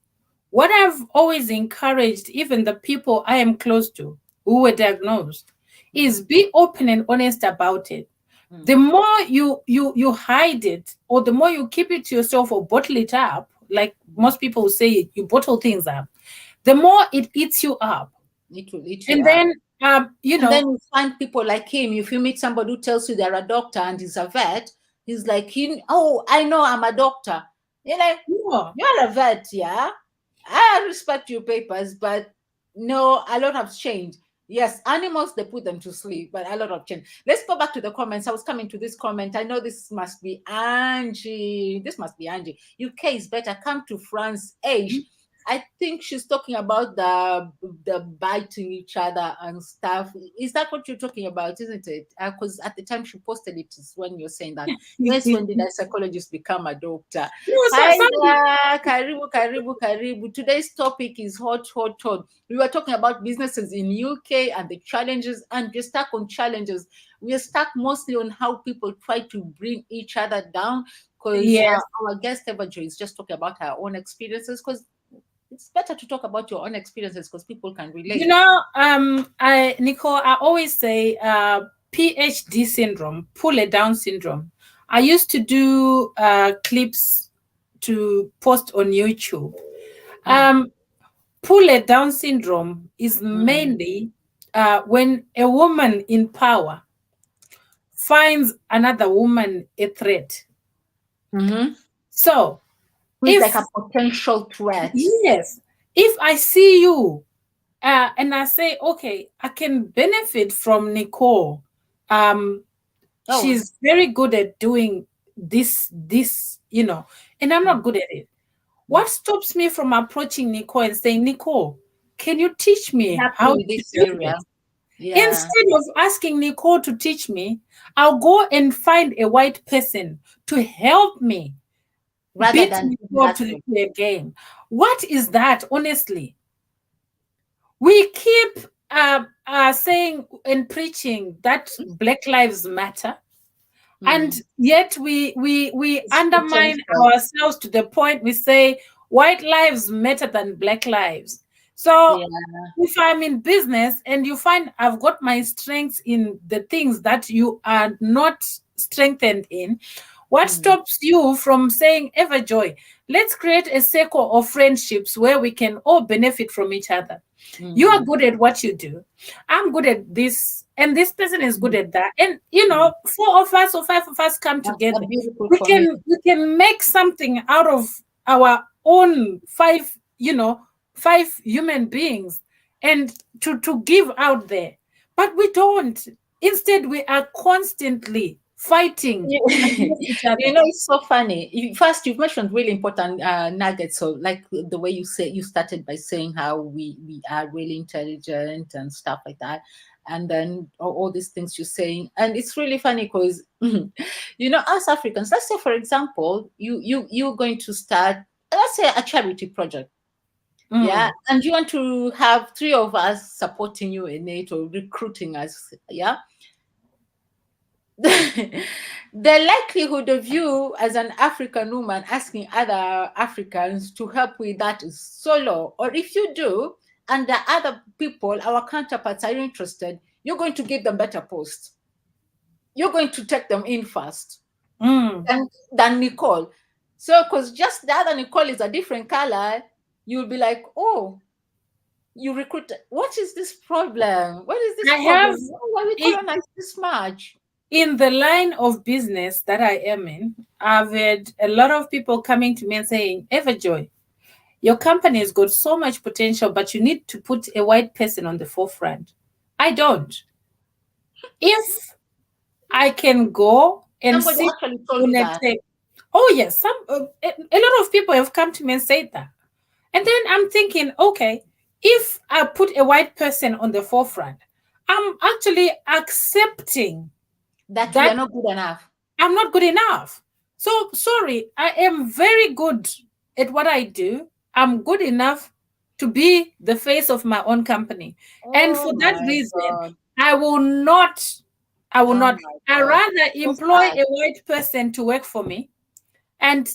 What I've always encouraged, even the people I am close to who were diagnosed, Mm, is be open and honest about it. mm, The more you hide it, or the more you keep it to yourself or bottle it up, like mm. most people say, you bottle things up, the more it eats you up. It will eat you And up. then, you And then know, you find people like him. If you meet somebody who tells you they're a doctor and he's a vet, he's like, oh, I know I'm a doctor. You're like, yeah, you're a vet, yeah? I respect your papers, but no, a lot have changed. Yes, animals, they put them to sleep, but a lot have changed. Let's go back to the comments. I was coming to this comment. I know this must be Angie. This must be Angie. UK is better. Come to France. Age. I think she's talking about the biting each other and stuff. Is that what you're talking about, isn't it? Because at the time she posted it is when you're saying that. Yes, when did a psychologist become a doctor? no, Hi some there, karibu, karibu, karibu. Today's topic is hot, hot, hot. We were talking about businesses in UK and the challenges, and we're stuck on challenges. We're stuck mostly on how people try to bring each other down. Because yes. our guest Everjoy is just talking about her own experiences. Because it's better to talk about your own experiences because people can You relate. know, Nicole, I always say PhD syndrome, pull it down syndrome. I used to do clips to post on YouTube. Mm, Um, pull it down syndrome is mm, mainly when a woman in power finds another woman a threat. mm-hmm. So, Who is like if a potential threat? yes, if I see you and I say, okay, I can benefit from Nicole. Um, Oh, she's very good at doing this, and I'm mm, not good at it. mm. What stops me from approaching Nicole and saying, Nicole, can you teach me Help how me with to this do area. this? Yeah. Instead of asking Nicole to teach me, I'll go and find a white person to help me Rather beat than doing Nicole that to way. the game. What is that, honestly? We keep saying and preaching that Black Lives Matter, and Mm. yet we It's undermine potential. ourselves to the point we say white lives matter than Black lives. So Yeah. if I'm in business and you find I've got my strengths in the things that you are not strengthened in, what Mm, stops you from saying, Everjoy, let's create a circle of friendships where we can all benefit from each other? You are mm, good at what you do. I'm good at this, and this person is good mm, at that. And mm. four of us or five of us come A together. beautiful We can community. we can make something out of our own five human beings and to give out there. But we don't. Instead, we are constantly fighting You, against each other. it's so funny. First, you've mentioned really important nuggets. So, like the way you started by saying how we are really intelligent and stuff like that, and then all these things you're saying, and it's really funny because us Africans. Let's say, for example, you're going to start, let's say, a charity project. Yeah, Mm. and you want to have three of us supporting you in it or recruiting us. Yeah, the likelihood of you as an African woman asking other Africans to help with that is so low. Or if you do, and the other people, our counterparts, are interested, you're going to give them better posts. You're going to take them in first Mm. than Nicole. So, because just the other Nicole is a different color, you'll be like, oh, you recruit. What is this problem? What is this I have problem? Why we i- colonize this much? in the line of business that I am in, I've had a lot of people coming to me and saying, Everjoy, your company has got so much potential, but you need to put a white person on the forefront. I don't. If I can go and Somebody sit actually told on you a that. table, oh yes, a lot of people have come to me and said that, and then I'm thinking, okay, if I put a white person on the forefront, I'm actually accepting That we that are not good enough. I'm not good enough. So sorry, I am very good at what I do. I'm good enough to be the face of my own company. And Oh for that my reason, God. I will not, I will Oh not, my I God. rather So employ sad. a white person to work for me and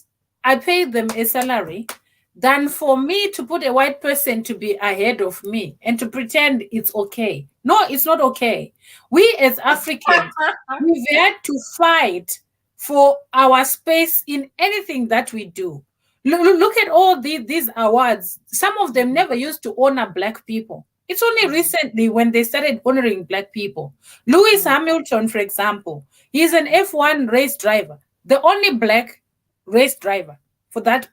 I pay them a salary than for me to put a white person to be ahead of me and to pretend it's okay. No, it's not okay. We as Africans, we've had to fight for our space in anything that we do. Look at all these awards. Some of them Mm, never used to honor Black people. It's only mm, recently when they started honoring Black people. Lewis mm, Hamilton, for example, he's an F1 race driver, the only Black race driver for that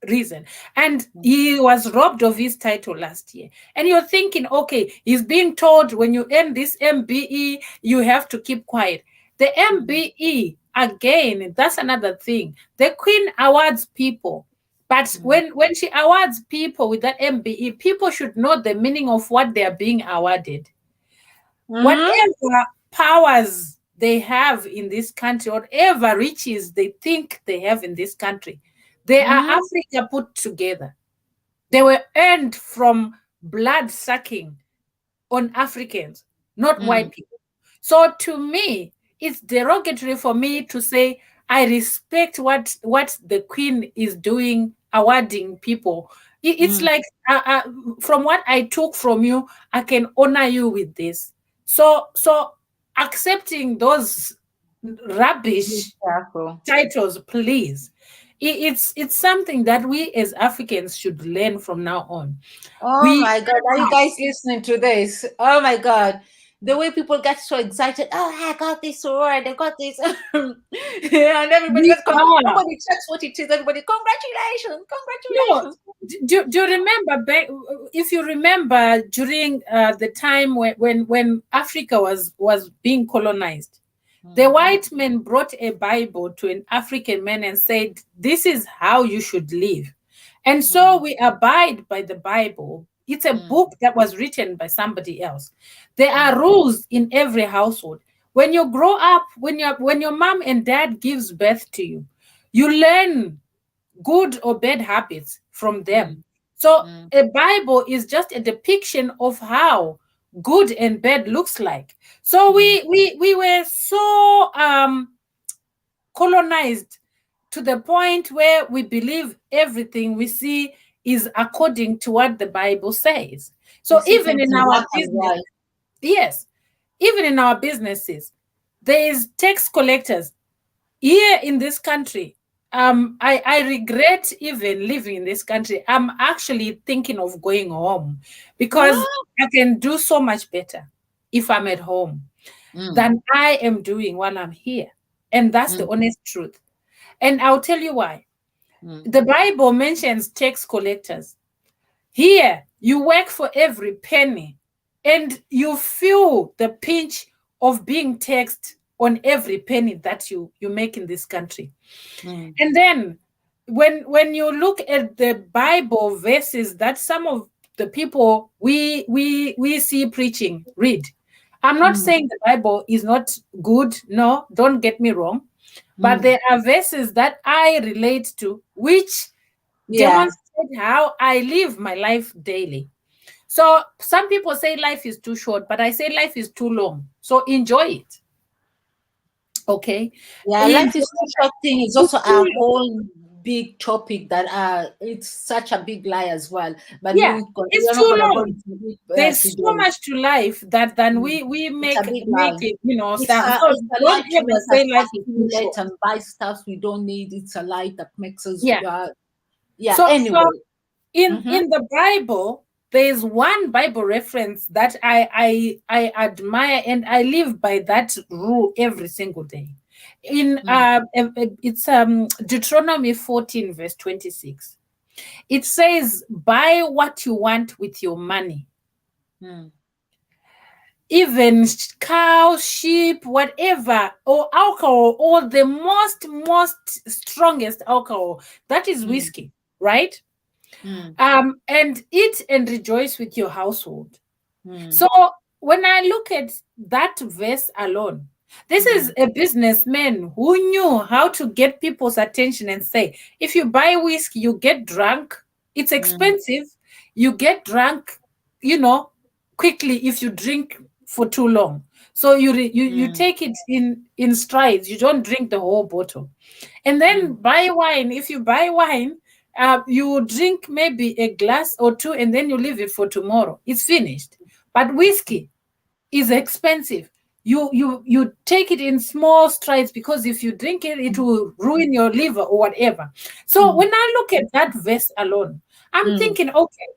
reason. And mm, he was robbed of his title last year. And you're thinking, okay, he's being told when you end this MBE, you have to keep quiet. The mm, MBE, again, that's another thing. The Queen awards people. But mm, when she awards people with that MBE, people should know the meaning of what they are being awarded. mhm, Whatever powers they have in this country, whatever riches they think they have in this country, they are mhm, Africa put together. They were earned from blood sucking on Africans, not mm, white people. So to me, it's derogatory for me to say I respect what the Queen is doing, awarding people. It's mm. like from what I took from you, I can honor you with this. So accepting those Be rubbish careful. titles, please. It's something that we as Africans should learn from now on. Oh We my God, are you guys listening to this? Oh my God. The way people get so excited. Oh, I got this award. I got this. Yeah, and everybody we gets, are. nobody checks what it is. Everybody, congratulations, No, congratulations. do you remember back, if you remember during the time when Africa was being colonized, the Mm, white men brought a Bible to an African man and said, "This is how you should live." And so mm, we abide by the Bible. It's a mm, book that was written by somebody else. There are mm, rules in every household. When you grow up, when your mom and dad gives birth to you, you learn good or bad habits from them. mm, So mm, a Bible is just a depiction of how good and bad looks like. So mm, we were so colonized to the point where we believe everything we see is according to what the Bible says. we So see even things in in our black and business, white. yes, even in our businesses, there is tax collectors here in this country. I regret even living in this country. I'm actually thinking of going home because What? I can do so much better if I'm at home Mm, than I am doing while I'm here. And that's the mm, honest truth. And I'll tell you why. mm, The Bible mentions tax collectors. Here, you work for every penny and you feel the pinch of being taxed on every penny that you make in this country. mm, And then when you look at the Bible verses that some of the people we see preaching read, I'm not mm, saying the Bible is not good. No, don't get me wrong. But mm. there are verses that I relate to which Yeah. demonstrate how I live my life daily. So some people say life is too short, but I say life is too long. So enjoy it. Okay. Yeah, Enjoy life is too short thing is it's also too a long. whole big topic that it's such a big lie as well. But Yeah, it's we're not too gonna go long. into it There's so today. much to life that than Mm. we It's a make big make lie. it, sound. So It's a don't lie to ever make us say life is too accumulate short. and buy stuff we don't need. It's a lie that makes us Yeah. yeah, So anyway. Mm-hmm. in the Bible, there is one Bible reference that I admire and I live by that rule every single day. In Mm, it's Deuteronomy 14 verse 26. It says, "Buy what you want with your money." mm, Even cow, sheep, whatever, or alcohol, or the most strongest alcohol, that is mm, whiskey, right? mm, And eat and rejoice with your household. mm, So when I look at that verse alone, this is mm, a businessman who knew how to get people's attention and say, if you buy whiskey, you get drunk. It's mm, expensive. You get drunk, you know, quickly if you drink for too long. So you mm, take it in strides. You don't drink the whole bottle. And then mm, buy wine. If you buy wine, You drink maybe a glass or two and then you leave it for tomorrow. It's finished. But whiskey is expensive. You take it in small strides because if you drink it, it will ruin your liver or whatever. So Mm, when I look at that verse alone, I'm mm, thinking, okay,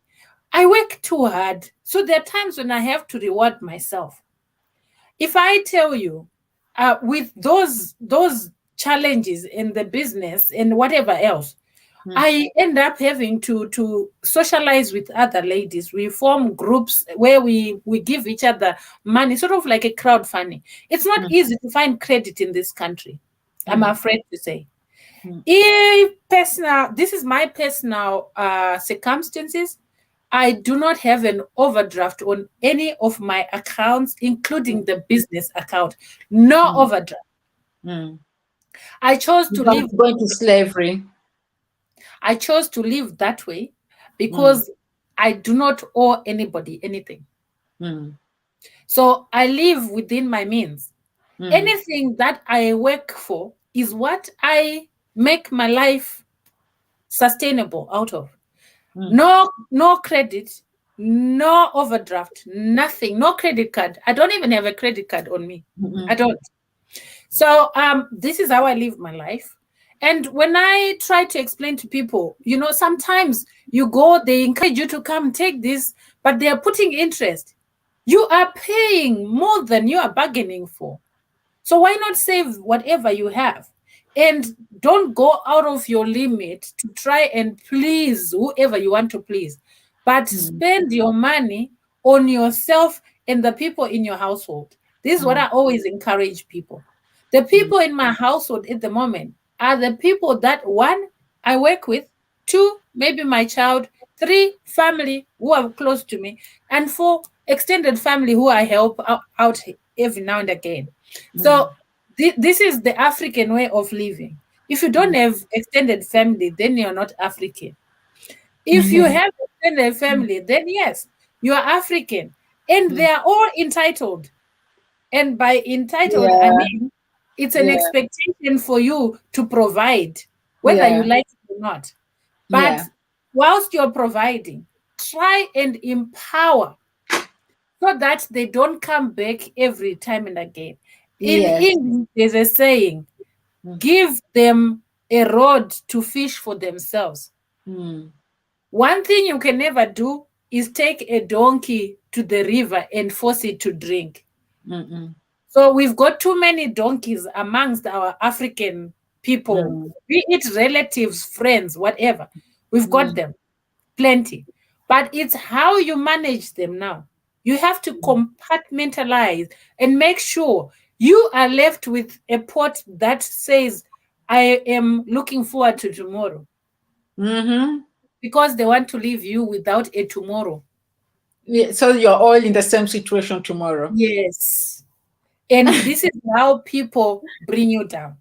I work too hard. So there are times when I have to reward myself. If I tell you, with those challenges in the business and whatever else, mm, I end up having to socialize with other ladies. We form groups where we give each other money, sort of like a crowdfunding. It's not mm, easy to find credit in this country, I'm mm, afraid to say. mm, If personal, this is my personal circumstances. I do not have an overdraft on any of my accounts, including the business account. No mm, overdraft. mm. I chose You to don't live. go into slavery. I chose to live that way Mm, because I do not owe anybody anything. mm, So I live within my means. mm, Anything that I work for is what I make my life sustainable out of. mm, No credit, no overdraft, nothing, no credit card. I don't even have a credit card on me. I mm, don't. So this is how I live my life. And when I try to explain to people, sometimes you go, they encourage you to come take this, but they are putting interest. You are paying more than you are bargaining for. So why not save whatever you have? And don't go out of your limit to try and please whoever you want to please, but mm, spend your money on yourself and the people in your household. This is what mm, I always encourage people. The mm, people in my household at the moment are the people that, one, I work with, two, maybe my child, three, family who are close to me, and four, extended family who I help out every now and again. mm, So this is the African way of living. If you don't mm. have extended family, then you're not African. If you have extended family, then yes, you are African. And they Mm. are all entitled. And by entitled, I Yeah, mean it's an yeah, expectation for you to provide, whether you yeah, like it or not. But yeah. whilst you're providing, try and empower so that they don't come back every time and again. In Yes. English, there's a saying, Mm, give them a rod to fish for themselves. mm, One thing you can never do is take a donkey to the river and force it to drink. mm, mm, So we've got too many donkeys amongst our African people, mm, be it relatives, friends, whatever. We've got mm, them plenty. But it's how you manage them now. You have to compartmentalize and make sure you are left with a pot that says, I am looking forward to tomorrow, mm-hmm. because they want to leave you without a tomorrow. Yeah, so you're all in the same situation tomorrow. Yes. And this is how people bring you down.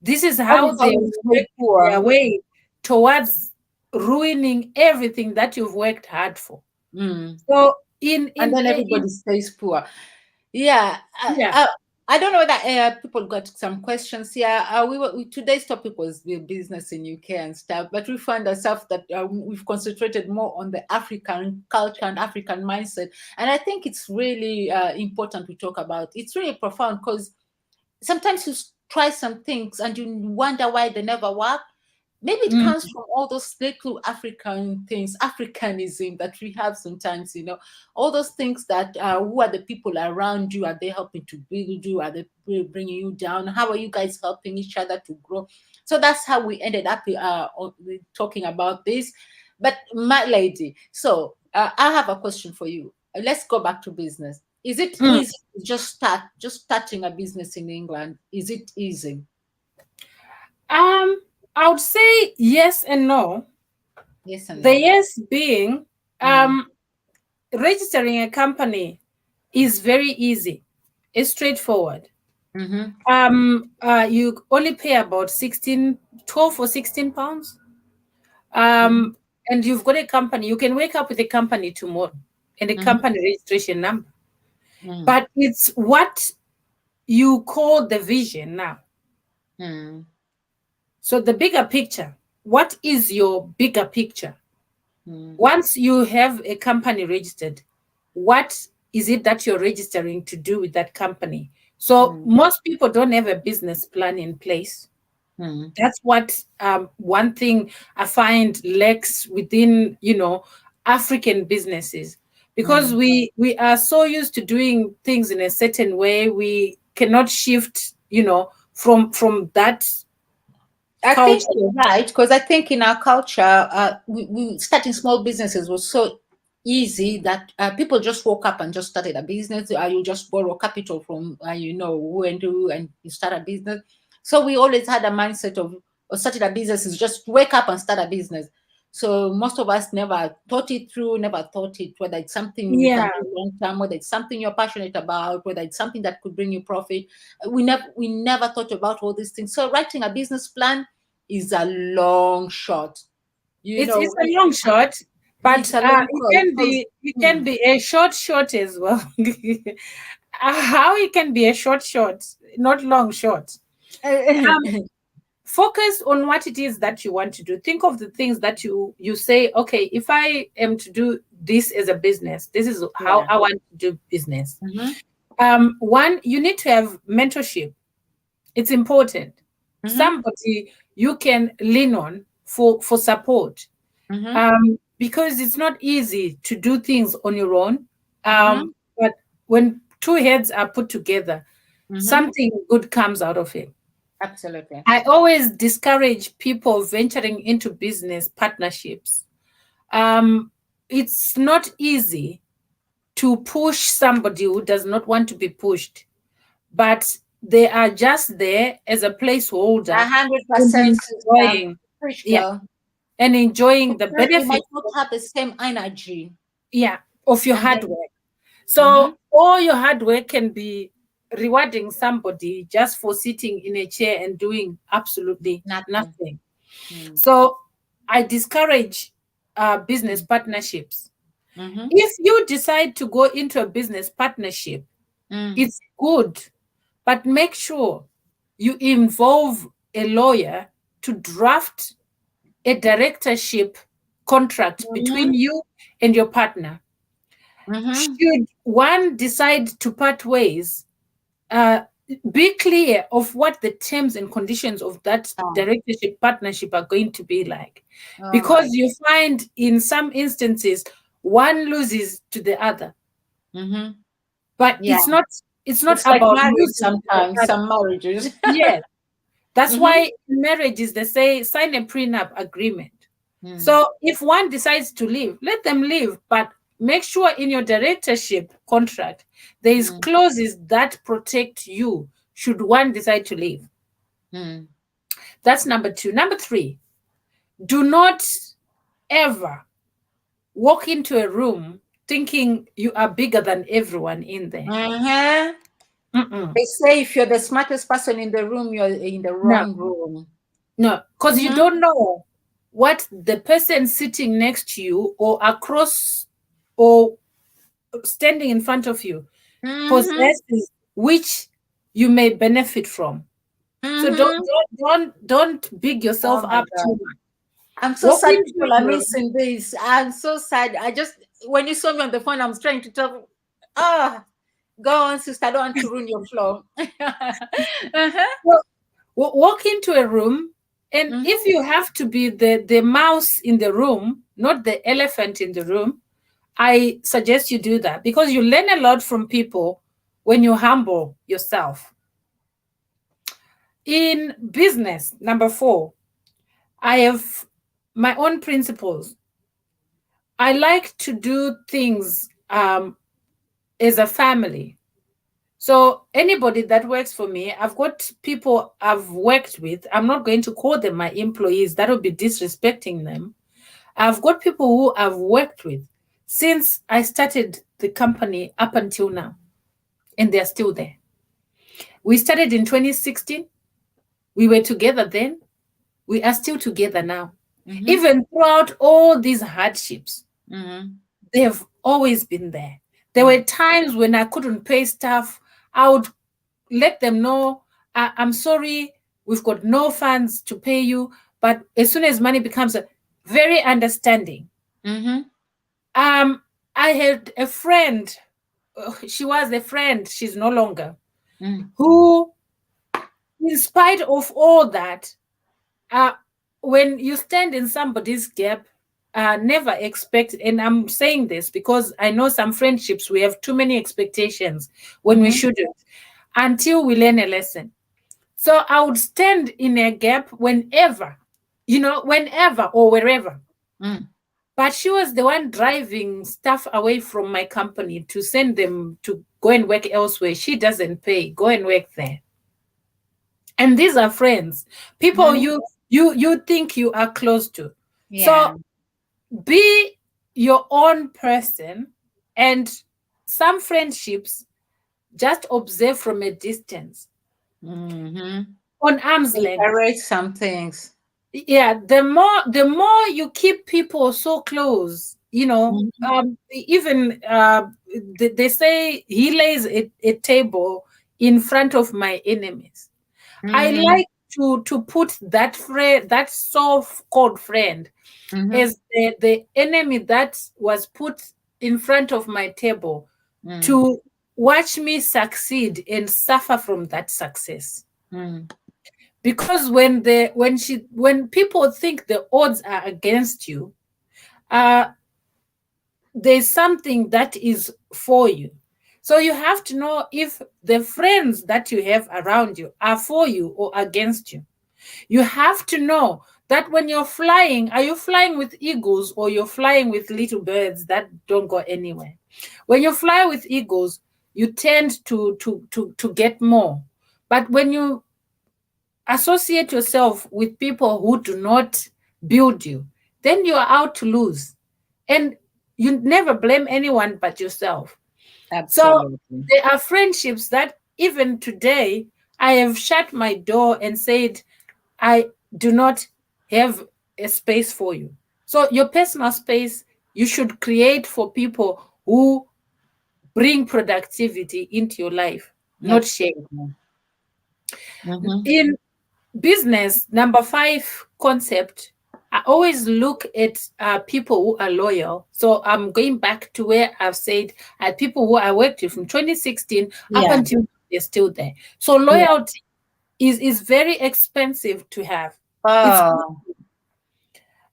This is That how is how they you stay work their poor. way towards ruining everything that you've worked hard for. Mm. So And then in everybody stays poor. Yeah, yeah. I don't know whether people got some questions here. Today's topic was the business in UK and stuff, but we find ourselves that we've concentrated more on the African culture and African mindset, and I think it's really important to talk about. It's really profound because sometimes you try some things and you wonder why they never work. Maybe it Mm, comes from all those little African things, Africanism that we have sometimes, all those things that who are the people around you? Are they helping to build you? Are they bringing you down? How are you guys helping each other to grow? So that's how we ended up talking about this. But my lady, so I have a question for you. Let's go back to business. Is it mm. easy to just starting a business in England? Is it easy? I would say yes and no. Yes and The no. yes being, Mm. um, registering a company is very easy. It's straightforward. Mm-hmm. You only pay about 16, 12 or 16 pounds. Mm-hmm. And you've got a company. You can wake up with a company tomorrow and a Mm-hmm. company registration number. Mm, But it's what you call the vision now. mm, So the bigger picture, what is your bigger picture? mm, Once you have a company registered, what is it that you're registering to do with that company? So mm, most people don't have a business plan in place. mm, That's what one thing I find lacks within, African businesses, because mm. we are so used to doing things in a certain way, we cannot shift, from that I think culture. you're right because I think in our culture, we starting small businesses was so easy that people just woke up and just started a business. You just borrow capital from who and who, and you start a business. So we always had a mindset of starting a business is just wake up and start a business. So most of us never thought it through, never thought it whether it's something you can Yeah, do long term, whether it's something you're passionate about, whether it's something that could bring you profit. We never thought about all these things. So writing a business plan is a long shot. You it's know, a long shot, it's but a long it shot can because be a short as well. How it can be a short, not long short. Um, Focus on what it is that you want to do. Think of the things that you say, okay, if I am to do this as a business, this is how yeah. I want to do business. Mm-hmm. One, you need to have mentorship. It's important. Mm-hmm. Somebody you can lean on for support, Mm-hmm. because it's not easy to do things on your own. Mm-hmm. But when two heads are put together, Mm-hmm. something good comes out of it. Absolutely. I always discourage people venturing into business partnerships. Um, it's not easy to push somebody who does not want to be pushed, but they are just there as a A placeholder hundred and percent sister. enjoying, Preach, yeah, girl. and enjoying the Because we might benefits, not have the same energy. yeah, of your And hard then work. mm-hmm. So all your hard work can be rewarding somebody just for sitting in a chair and doing absolutely Nothing. nothing. Mm. So I discourage business partnerships. Mm-hmm. If you decide to go into a business partnership, Mm. it's good, but make sure you involve a lawyer to draft a directorship contract Mm-hmm. between you and your partner. Mm-hmm. Should one decide to part ways, uh, be clear of what the terms and conditions of that Oh, directorship partnership are going to be like, all because right. you find in some instances one loses to the other, Mm-hmm. but Yeah. it's not It's like about marriage losing to the sometimes, other. some marriages. Yes, that's Mm-hmm. why in marriages they say sign a prenup agreement. Mm. So if one decides to leave, let them leave, but make sure in your directorship contract there is Mm. clauses that protect you should one decide to leave. Mm. That's number two. Number three, do not ever walk into a room thinking you are bigger than everyone in there. Uh-huh. Mm-mm. They say if you're the smartest person in the room, you're in the No, wrong room. no, because you Mm-hmm. don't know what the person sitting next to you or across or standing in front of you Mm-hmm. possesses, which you may benefit from. So don't Mm-hmm. don't don't big yourself Oh my up too God. much. I'm so Walk sad into people are a room. missing this. I'm so sad. When you saw me on the phone, I was trying to tell, ah, go on, sister. I don't want to ruin your flow. Uh-huh. Walk into a room, and if Mm-hmm. you have to be the mouse in the room, not the elephant in the room, I suggest you do that, because you learn a lot from people when you humble yourself. In business, number four, I have my own principles. I like to do things as a family. So anybody that works for me, I've got people I've worked with. I'm not going to call them my employees. That would be disrespecting them. I've got people who I've worked with since I started the company up until now, and they're still there. We started in 2016. We were together then. We are still together now. Mm-hmm. Even throughout all these hardships, Mm-hmm. they have always been there. There were Mm. times when I couldn't pay staff. I would let them know, I'm sorry, we've got no funds to pay you, but as soon as money becomes very understanding. Mm-hmm. Um, I had a friend. She was a friend. She's no longer. Mm. Who, in spite of all that, uh, when you stand in somebody's gap, never expect. And I'm saying this because I know some friendships we have too many expectations when we Mm-hmm. shouldn't, until we learn a lesson. So I would stand in a gap whenever, whenever or wherever. Mm. But she was the one driving staff away from my company to send them to go and work elsewhere. She doesn't pay. Go and work there. And these are friends, people Mm. you think you are close to. Yeah. So be your own person, and some friendships just observe from a distance, Mm-hmm. on arm's length. Encourage some things. Yeah, the more you keep people so close, Mm-hmm. even they say he lays a table in front of my enemies. I Mm-hmm. like to put that friend, that so-called friend, Mm-hmm. as the enemy that was put in front of my table Mm. to watch me succeed and suffer from that success. Mm. Because when people think the odds are against you, uh there's something that is for you. So you have to know if the friends that you have around you are for you or against you. You have to know that when you're flying, are you flying with eagles or you're flying with little birds that don't go anywhere? When you fly with eagles, you tend to get more. But when you associate yourself with people who do not build you, then you are out to lose. And you never blame anyone but yourself. So Absolutely. there are friendships that even today I have shut my door and said, I do not have a space for you. So your personal space you should create for people who bring productivity into your life, not shame. Absolutely. Mm-hmm. In business, number five concept, I always look at people who are loyal. So I'm going back to where I've said people who I worked with from 2016 up Yeah. until they're still there. So Yeah. loyalty is very expensive to have. It's Oh,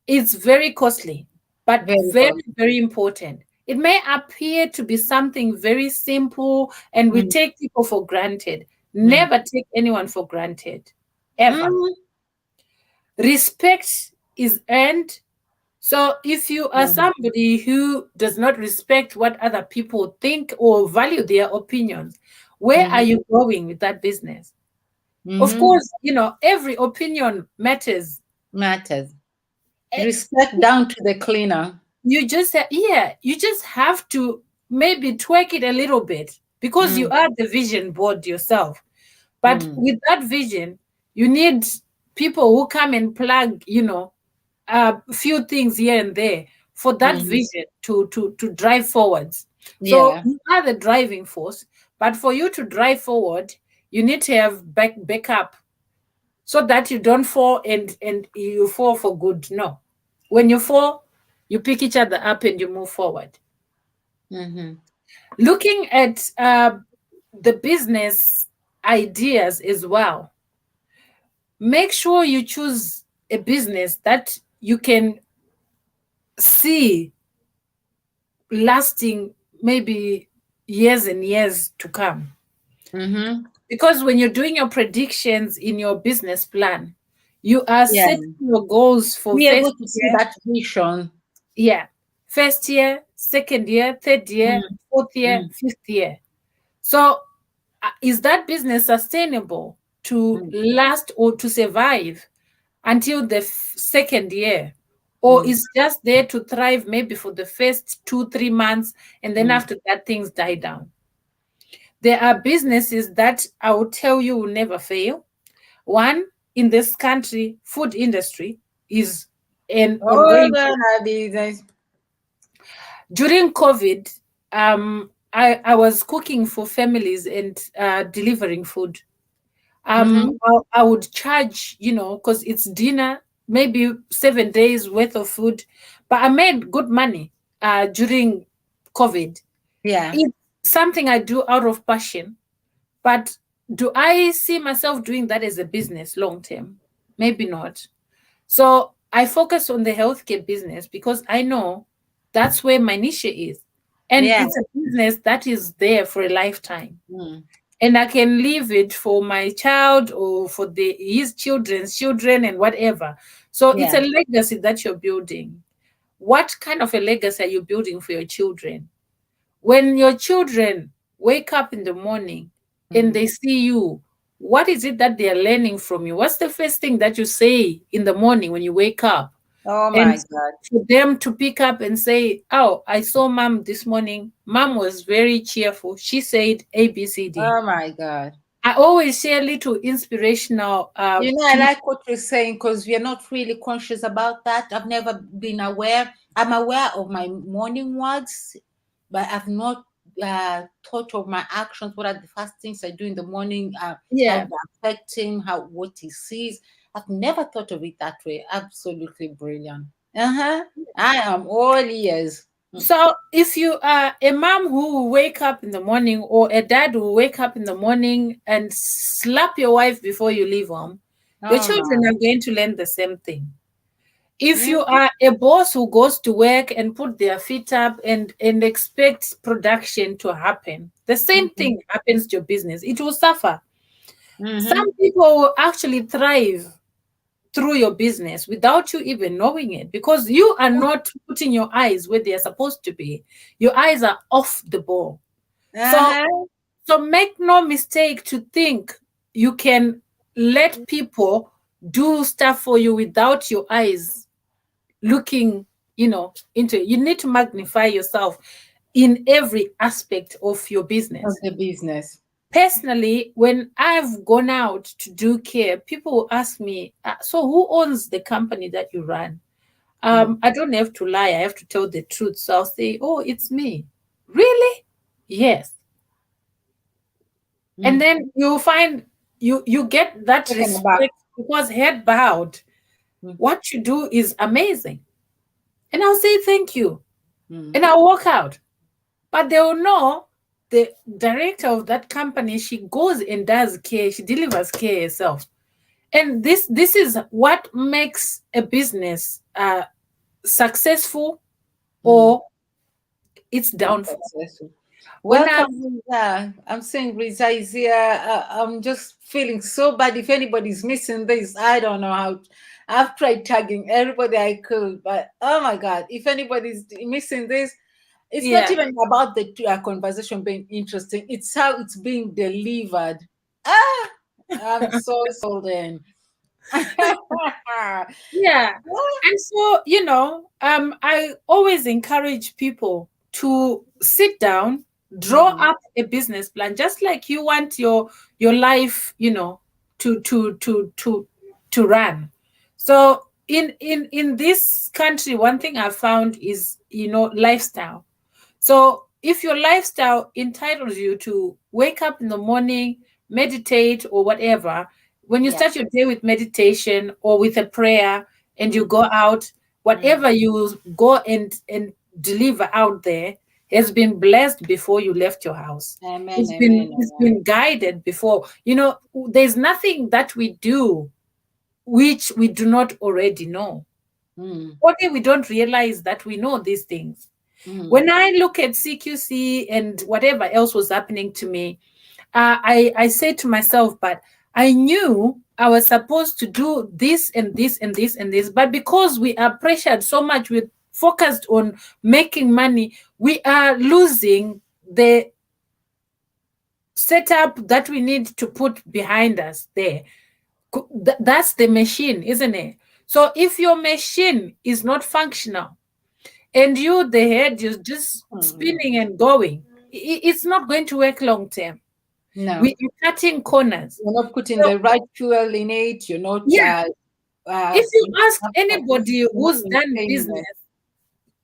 it's very costly, but very very, good. very important. It may appear to be something very simple and we Mm. take people for granted. Mm. Never take anyone for granted, ever. Mm. Respect is earned. So if you are Mm. somebody who does not respect what other people think or value their opinions, where are Mm-hmm. you going with that business? Of Mm-hmm. course, every opinion matters. Matters. Eh, Respect down to the cleaner. you just have to maybe tweak it a little bit because you Mm. are the vision board yourself. But Mm. with that vision, you need people who come and plug, a few things here and there for that Mm. vision to drive forwards. So Yeah. you are the driving force, but for you to drive forward, you need to have backup so that you don't fall and you fall for good. No, when you fall, you pick each other up and you move forward. Mm-hmm. Looking at the business ideas as well, make sure you choose a business that you can see lasting maybe years and years to come. Mm-hmm. Because when you're doing your predictions in your business plan, you are Yeah. setting your goals for Be first able to see year, that vision. yeah, first year, second year, third year, Mm. fourth year, Mm. fifth year. So is that business sustainable to Mm. last or to survive until the second year, or Mm. is just there to thrive maybe for the first 2 3 months, and then Mm. after that things die down? There are businesses that I will tell you will never fail. One, in this country, food industry is an Oh, ongoing. gonna be this. During COVID, I was cooking for families and delivering food. Mm-hmm. I would charge, because it's dinner. maybe 7 days worth of food, but I made good money during COVID. Yeah. It's something I do out of passion, but do I see myself doing that as a business long term? Maybe not. So I focus on the healthcare business because I know that's where my niche is. And Yeah. it's a business that is there for a lifetime. Mm. And I can leave it for my child or for his children's children and whatever. So it's Yeah. a legacy that you're building. What kind of a legacy are you building for your children? When your children wake up in the morning and Mm. they see you, what is it that they are learning from you? What's the first thing that you say in the morning when you wake up? Oh And my God. for them to pick up and say, "Oh, I saw mom this morning. Mom was very cheerful. She said ABCD." Oh my God. I always share little inspirational I like what you're saying because we are not really conscious about that. I've never been aware. I'm aware of my morning words, but I've not thought of my actions. What are the first things I do in the morning? How yeah. they affect him, how what he sees. I've never thought of it that way. Absolutely brilliant. Uh-huh. I am all ears. Mm. So if you are a mom who will wake up in the morning or a dad who will wake up in the morning and slap your wife before you leave home, your Oh children my. are going to learn the same thing. If Mm, you are a boss who goes to work and put their feet up and expect production to happen, the same mm, thing happens to your business. It will suffer. Some mm-hmm. people will actually thrive through your business without you even knowing it because you are not putting your eyes where they are supposed to be. Your eyes are off the ball. So Uh-huh. so make no mistake to think you can let people do stuff for you without your eyes looking, into it. You need to magnify yourself in every aspect of your Of business. the business. Personally, when I've gone out to do care, people will ask me, so who owns the company that you run? Mm, I don't have to lie, I have to tell the truth. So I'll say, oh, it's me. Really? Yes. And mm. then you'll find you get that Taken aback. respect because head bowed. Mm, What you do is amazing. And I'll say thank you. mm. And I'll walk out. But they will know the director of that company, she goes and does care, she delivers care herself. And this is what makes a business successful Mm. or its Not downfall. successful. When I Welcome, Riza. I'm saying Riza is here. I'm just feeling so bad. If anybody's missing this, I don't know how. I've tried tagging everybody I could, but oh my God, if anybody's missing this, it's not yeah, even about the conversation being interesting. It's how it's being delivered. Ah, I'm so sold in. yeah. And so, I always encourage people to sit down, draw Mm, up a business plan, just like you want your life, to run. So in this country, one thing I found is, lifestyle. So if your lifestyle entitles you to wake up in the morning, meditate or whatever, when you yeah. start your day with meditation or with a prayer and you Mm, go out, mm. whatever you go and deliver out there has been blessed before you left your house. Amen, It's been amen, it's amen. been guided before. There's nothing that we do which we do not already know. Mm, Only we don't realize that we know these things. mm. When I look at CQC and whatever else was happening to me, I say to myself, but I knew I was supposed to do this and this and this and this. But because we are pressured so much, we're focused on making money, we are losing the setup that we need to put behind us there. That's the machine, isn't it? So if your machine is not functional, and you the head is just Mm. spinning and going, it's not going to work long term. No, We are cutting corners. you're not putting So the right fuel in it. You're not yeah, if you you ask have anybody you're not who's done maintaining business,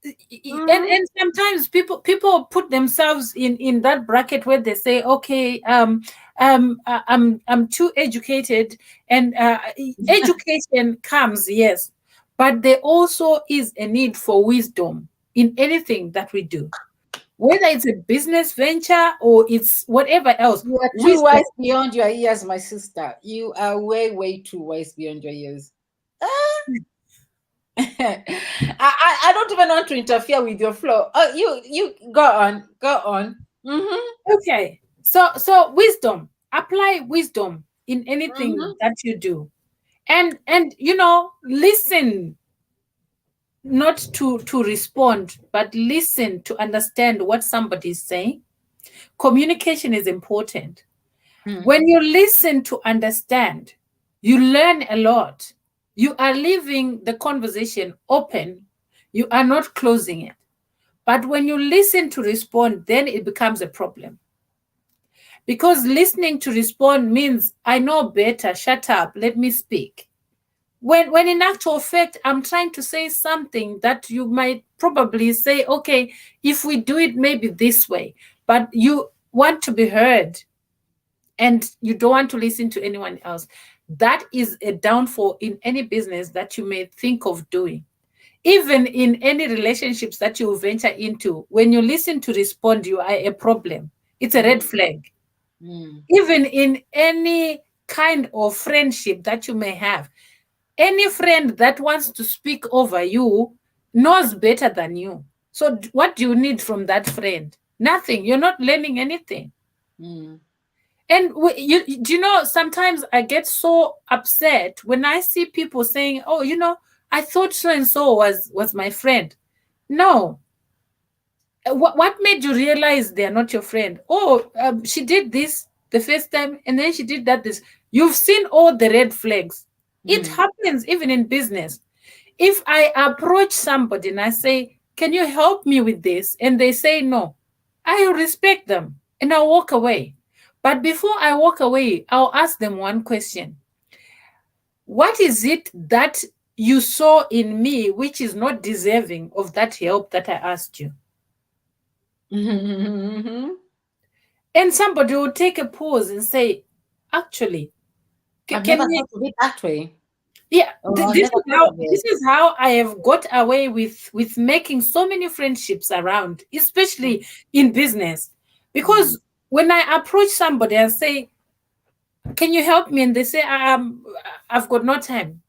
it. Mm-hmm. and sometimes people put themselves in that bracket where they say, okay, I'm too educated, and education comes, yes, but there also is a need for wisdom in anything that we do, whether it's a business venture or it's whatever else. You are too Wisdom. wise beyond your years, my sister. You are way, way too wise beyond your years. I don't even want to interfere with your flow. Oh, you go on, go on. Mm-hmm. Okay, so wisdom, apply wisdom in anything Mm-hmm. that you do, and listen, not to respond, but listen to understand what somebody is saying. Communication is important. When you listen to understand, you learn a lot. You are leaving the conversation open, you are not closing it. But when you listen to respond, then it becomes a problem. Because listening to respond means I know better, shut up, let me speak. When in actual fact, I'm trying to say something that you might probably say, okay, if we do it maybe this way, but you want to be heard and you don't want to listen to anyone else. That is a downfall in any business that you may think of doing. Even in any relationships that you venture into, when you listen to respond, you are a problem. It's a red flag. Mm-hmm. Even in any kind of friendship that you may have, any friend that wants to speak over you knows better than you. So, what do you need from that friend? Nothing. You're not learning anything. Mm-hmm. And do you know, sometimes I get so upset when I see people saying, oh, I thought so and so was my friend. No. What made you realize they are not your friend? Oh, she did this the first time, and then she did that this. You've seen all the red flags. It Mm-hmm. happens even in business. If I approach somebody and I say, can you help me with this? And they say no, I respect them and I'll walk away. But before I walk away, I'll ask them one question. What is it that you saw in me which is not deserving of that help that I asked you? Mm-hmm. And somebody will take a pause and say, actually, I've can never we? thought of it that way. Yeah, Oh, I've this never is thought how of this it. is how I have got away with making so many friendships around, especially in business. Mm-hmm. Because when I approach somebody and say, can you help me? And they say, I've got no time.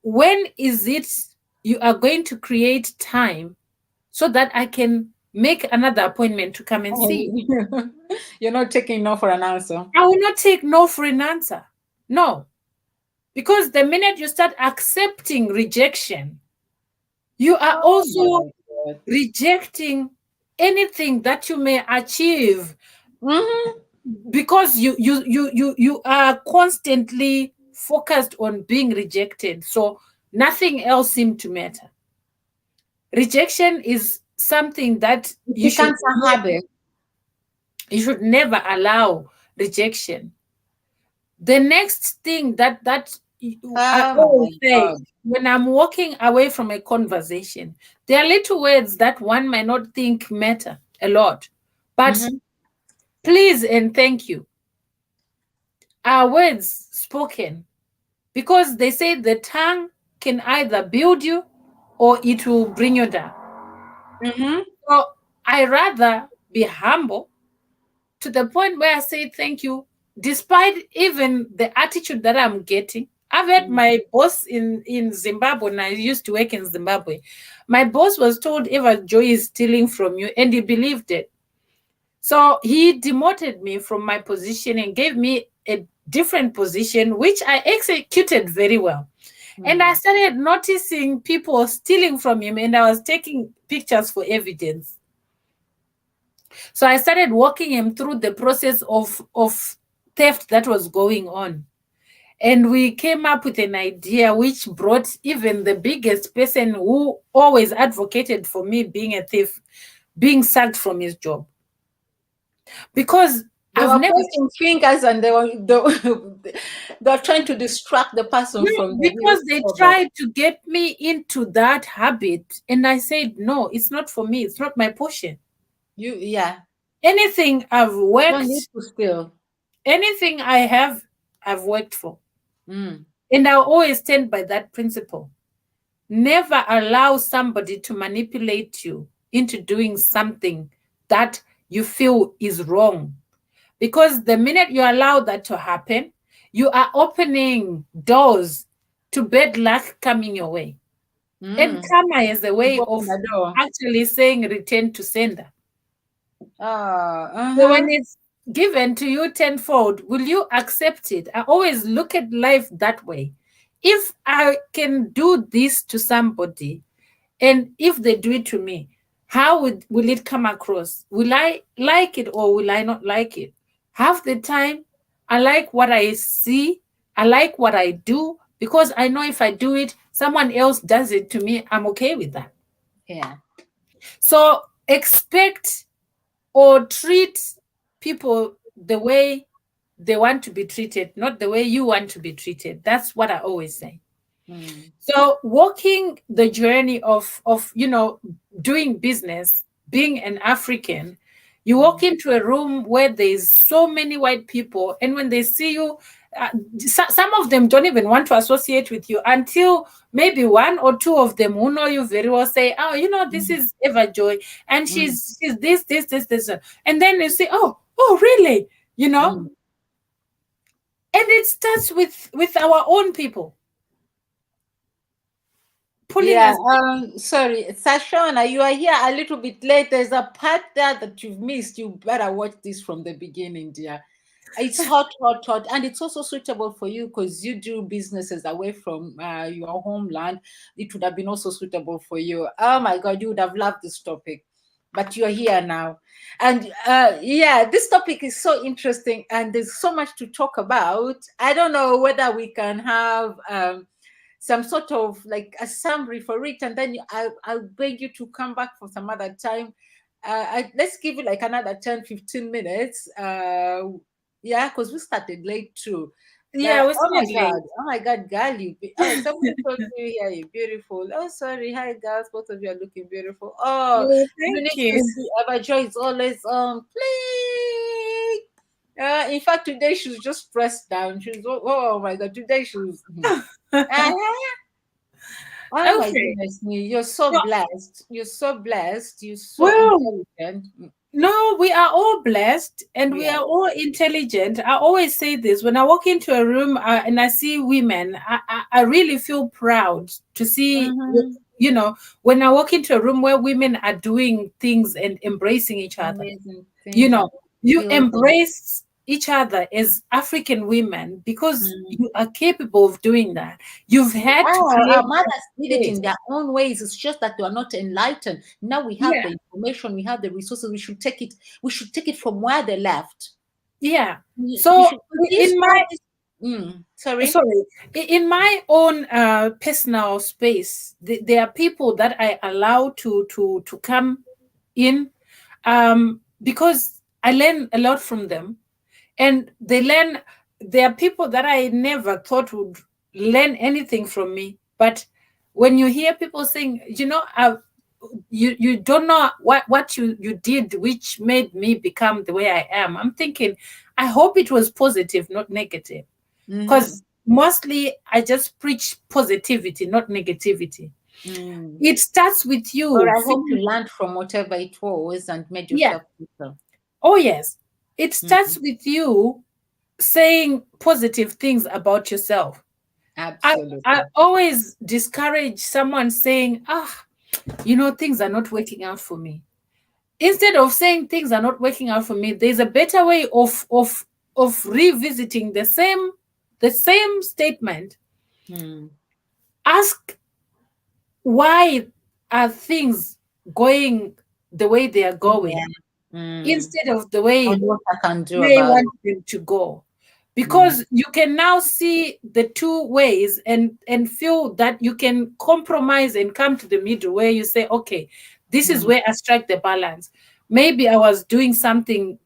When is it you are going to create time so that I can make another appointment to come and see you? You're not taking no for an answer. I will not take no for an answer. No. Because the minute you start accepting rejection, you are Oh also my God. rejecting anything that you may achieve, Mm-hmm. because you are constantly focused on being rejected, so nothing else seems to matter. Rejection is something that It becomes a habit. you should never allow rejection. The next thing that I Oh always my say God. when I'm walking away from a conversation, there are little words that one might not think matter a lot, but Mm-hmm. please and thank you are words spoken, because they say the tongue can either build you or it will bring you down. Mm-hmm. So I rather be humble to the point where I say thank you, despite even the attitude that I'm getting. I've had my boss in Zimbabwe, and I used to work in Zimbabwe. My boss was told Everjoy is stealing from you, and he believed it. So he demoted me from my position and gave me a different position, which I executed very well. And I Mm-hmm. started noticing people stealing from him, and I was taking pictures for evidence. So I started walking him through the process of theft that was going on. And we came up with an idea which brought even the biggest person who always advocated for me being a thief being sacked from his job. Because They I've were never, pointing fingers and they They're trying to distract the person No, from the real because they problem. tried to get me into that habit, and I said, no, it's not for me. It's not my portion. Yeah, Anything I've don't need worked, to steal. anything I have, I've worked for. Mm, And I'll always stand by that principle. Never allow somebody to manipulate you into doing something that you feel is wrong. Because the minute you allow that to happen, you are opening doors to bad luck coming your way. And mm. karma is a You've way of opened the door. actually saying return to sender. Ah, So when uh-huh. it's given to you tenfold, will you accept it? I always look at life that way. If I can do this to somebody, and if they do it to me, how will it come across? Will I like it or will I not like it? Half the time, I like what I see, I like what I do, because I know if I do it, someone else does it to me, I'm okay with that. Yeah. So expect or treat people the way they want to be treated, not the way you want to be treated. That's what I always say. Mm, So walking the journey of doing business, being an African, you walk mm, into a room where there's so many white people, and when they see you, some of them don't even want to associate with you until maybe one or two of them who know you very well say, "Oh, this mm, is Everjoy, and mm, she's this," and then you say, "Oh, really?" mm. And it starts with our own people pulling Yeah, us. sorry, Sashona, you are here a little bit late. There's a part there that you've missed. You better watch this from the beginning, dear. It's hot, hot, hot, and it's also suitable for you because you do businesses away from your homeland. It would have been also suitable for you. Oh my God, you would have loved this topic, but you're here now, and yeah, this topic is so interesting, and there's so much to talk about. I don't know whether we can have some sort of like a summary for it, and then I'll beg you to come back for some other time. Let's give it like another 10, 15 minutes. Yeah, because we started late too. Yeah, we started late. Oh my God, girl, oh, someone told me, yeah, you're beautiful. Oh, sorry, hi girls, both of you are looking beautiful. Oh, Oh, you thank need you. to see Everjoy is always on play. In fact, today she was just pressed down. She was, oh my God, today she was. Uh-huh. Oh my Okay. goodness me, you're so No, blessed. You're so blessed. You're so well, intelligent. no, we are all blessed and we Yeah. are all intelligent. I always say this when I walk into a room and I see women, I really feel proud to see, Mm-hmm. when I walk into a room where women are doing things and embracing each other. Amazing You things and know, you building. embrace each other as African women because Mm. you are capable of doing that. You've had to Our create that mothers did it space. in their own ways. It's just that they are not enlightened. Now we have Yeah, the information, we have the resources. We should take it. We should take it from where they left. yeah. We So should. This in all my this. Sorry. sorry, in my own personal space, there are people that I allow to come in, because I learn a lot from them, and they learn. There are people that I never thought would learn anything from me, but when you hear people saying, you don't know what you did which made me become the way I am, I'm thinking, I hope it was positive, not negative, Mm-hmm. because mostly I just preach positivity, not negativity. Mm. It starts with Or you I hope you feeling, learned from whatever it was and made yeah, yourself better. oh yes, it Mhm. starts with you saying positive things about yourself. I Absolutely. always discourage someone saying, things are not working out for me. Instead of saying things are not working out for me, there's a better way of revisiting the same statement. Mm. Ask, why are things going the way they are Yeah. going Mm. instead of the way And what I can do they about it. want them to go? Mm. Because you can now see the two ways and feel that you can compromise and come to the middle where you say, okay, this is Mm. where I strike the balance. Maybe I was doing something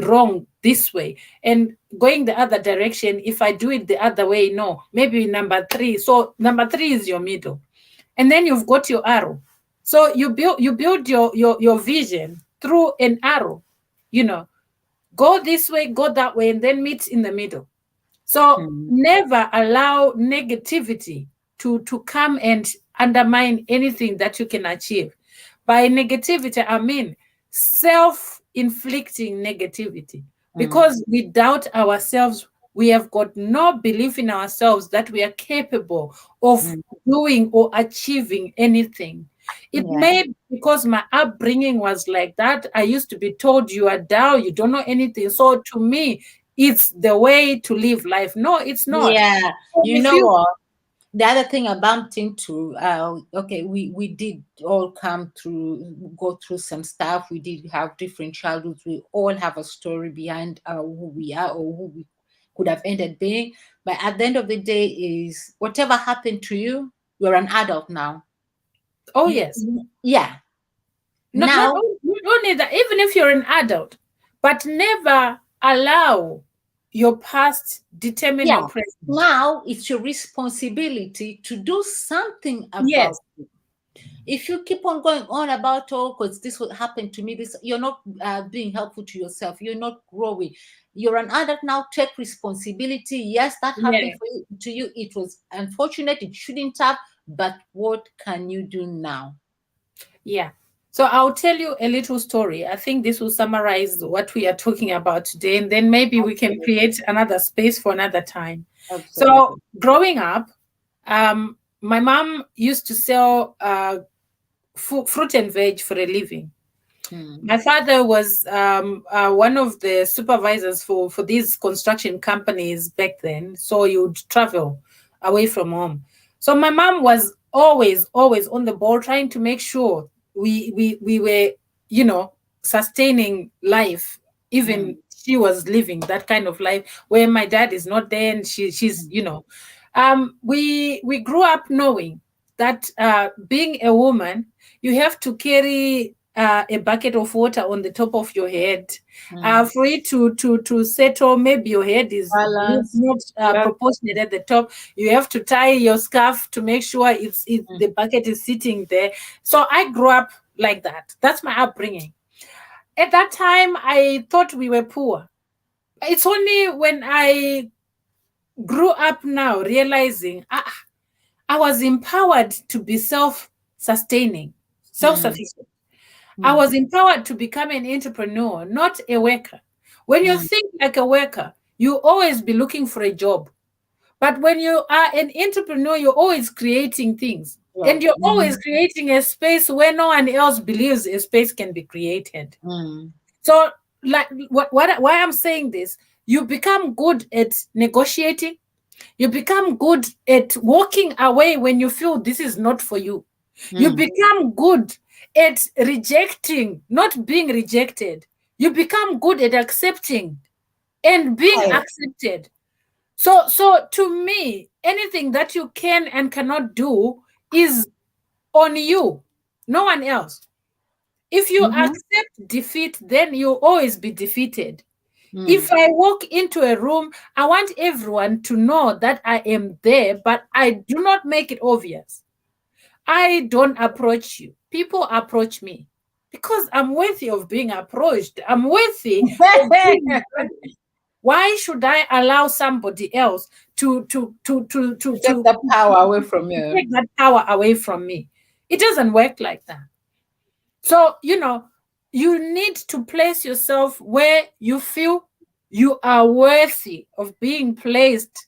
wrong this way, and going the other direction, if I do it the other way, no, maybe number three. So number three is your middle, and then you've got your arrow. So you build your vision through an arrow, you know, go this way, go that way, and then meet in the middle. So Mm. never allow negativity to come and undermine anything that you can achieve. By negativity, I mean self-inflicting negativity. Mm. Because we doubt ourselves, we have got no belief in ourselves that we are capable of Mm. doing or achieving anything. It Yeah. may be because my upbringing was like that. I used to be told you are down, you don't know anything. So to me, it's the way to live life. No, it's not. Yeah. So You if know you, what? The other thing I bumped into, okay, we did all go through some stuff. We did have different childhoods. We all have a story behind who we are or who we could have ended being. But at the end of the day, is whatever happened to you, you're an adult now. oh yes, Yeah. not not Now, not only that, even if you're an adult, but never allow your past determine your yeah. present. Now it's your responsibility to do something about Yes, it. If you keep on going on about, oh, because this would happen to me, this, you're not being helpful to yourself, you're not growing. You're an adult now. Take responsibility. Yes, that happened yeah, for you, to you. It was unfortunate, it shouldn't have, but what can you do now? yeah. So I'll tell you a little story. I think this will summarize what we are talking about today, and then maybe we can Absolutely. create another space for another time. So Absolutely. growing up, my mom used to sell fruit and veg for a living. Hmm. My father was one of the supervisors for these construction companies back then. So you'd travel away from home. So my mom was always on the ball, trying to make sure we were, you know, sustaining life. Even Hmm. she was living that kind of life where my dad is not there, and she's, you know, we grew up knowing that being a woman, you have to carry a bucket of water on the top of your head. Hmm. For it to settle, maybe your head is Balance. not Yeah. proportionate at the top. You have to tie your scarf to make sure Hmm. the bucket is sitting there. So I grew up like that. That's my upbringing. At that time, I thought we were poor. It's only when I grew up now realizing I was empowered to be self-sustaining, Hmm. self-sufficient. I Hmm. was empowered to become an entrepreneur, not a worker. When you Hmm. think like a worker, you always be looking for a job. But when you are an entrepreneur, you're always creating things. And Well. you're always Hmm. creating a space where no one else believes a space can be created. Hmm. So, like why I'm saying this, you become good at negotiating, you become good at walking away when you feel this is not for you. You Hmm. become good at rejecting, not being rejected. You become good at accepting and being Right. accepted. So to me, anything that you can and cannot do is on you, no one else. If you Mm-hmm. accept defeat, then you'll always be defeated. Hmm. If I walk into a room, I want everyone to know that I am there, but I do not make it obvious. I don't approach you. People approach me because I'm worthy of being approached. I'm worthy of being valued. Why should I allow somebody else Take the power away from to you. take that power away from me? It doesn't work like that. So, you need to place yourself where you feel you are worthy of being placed.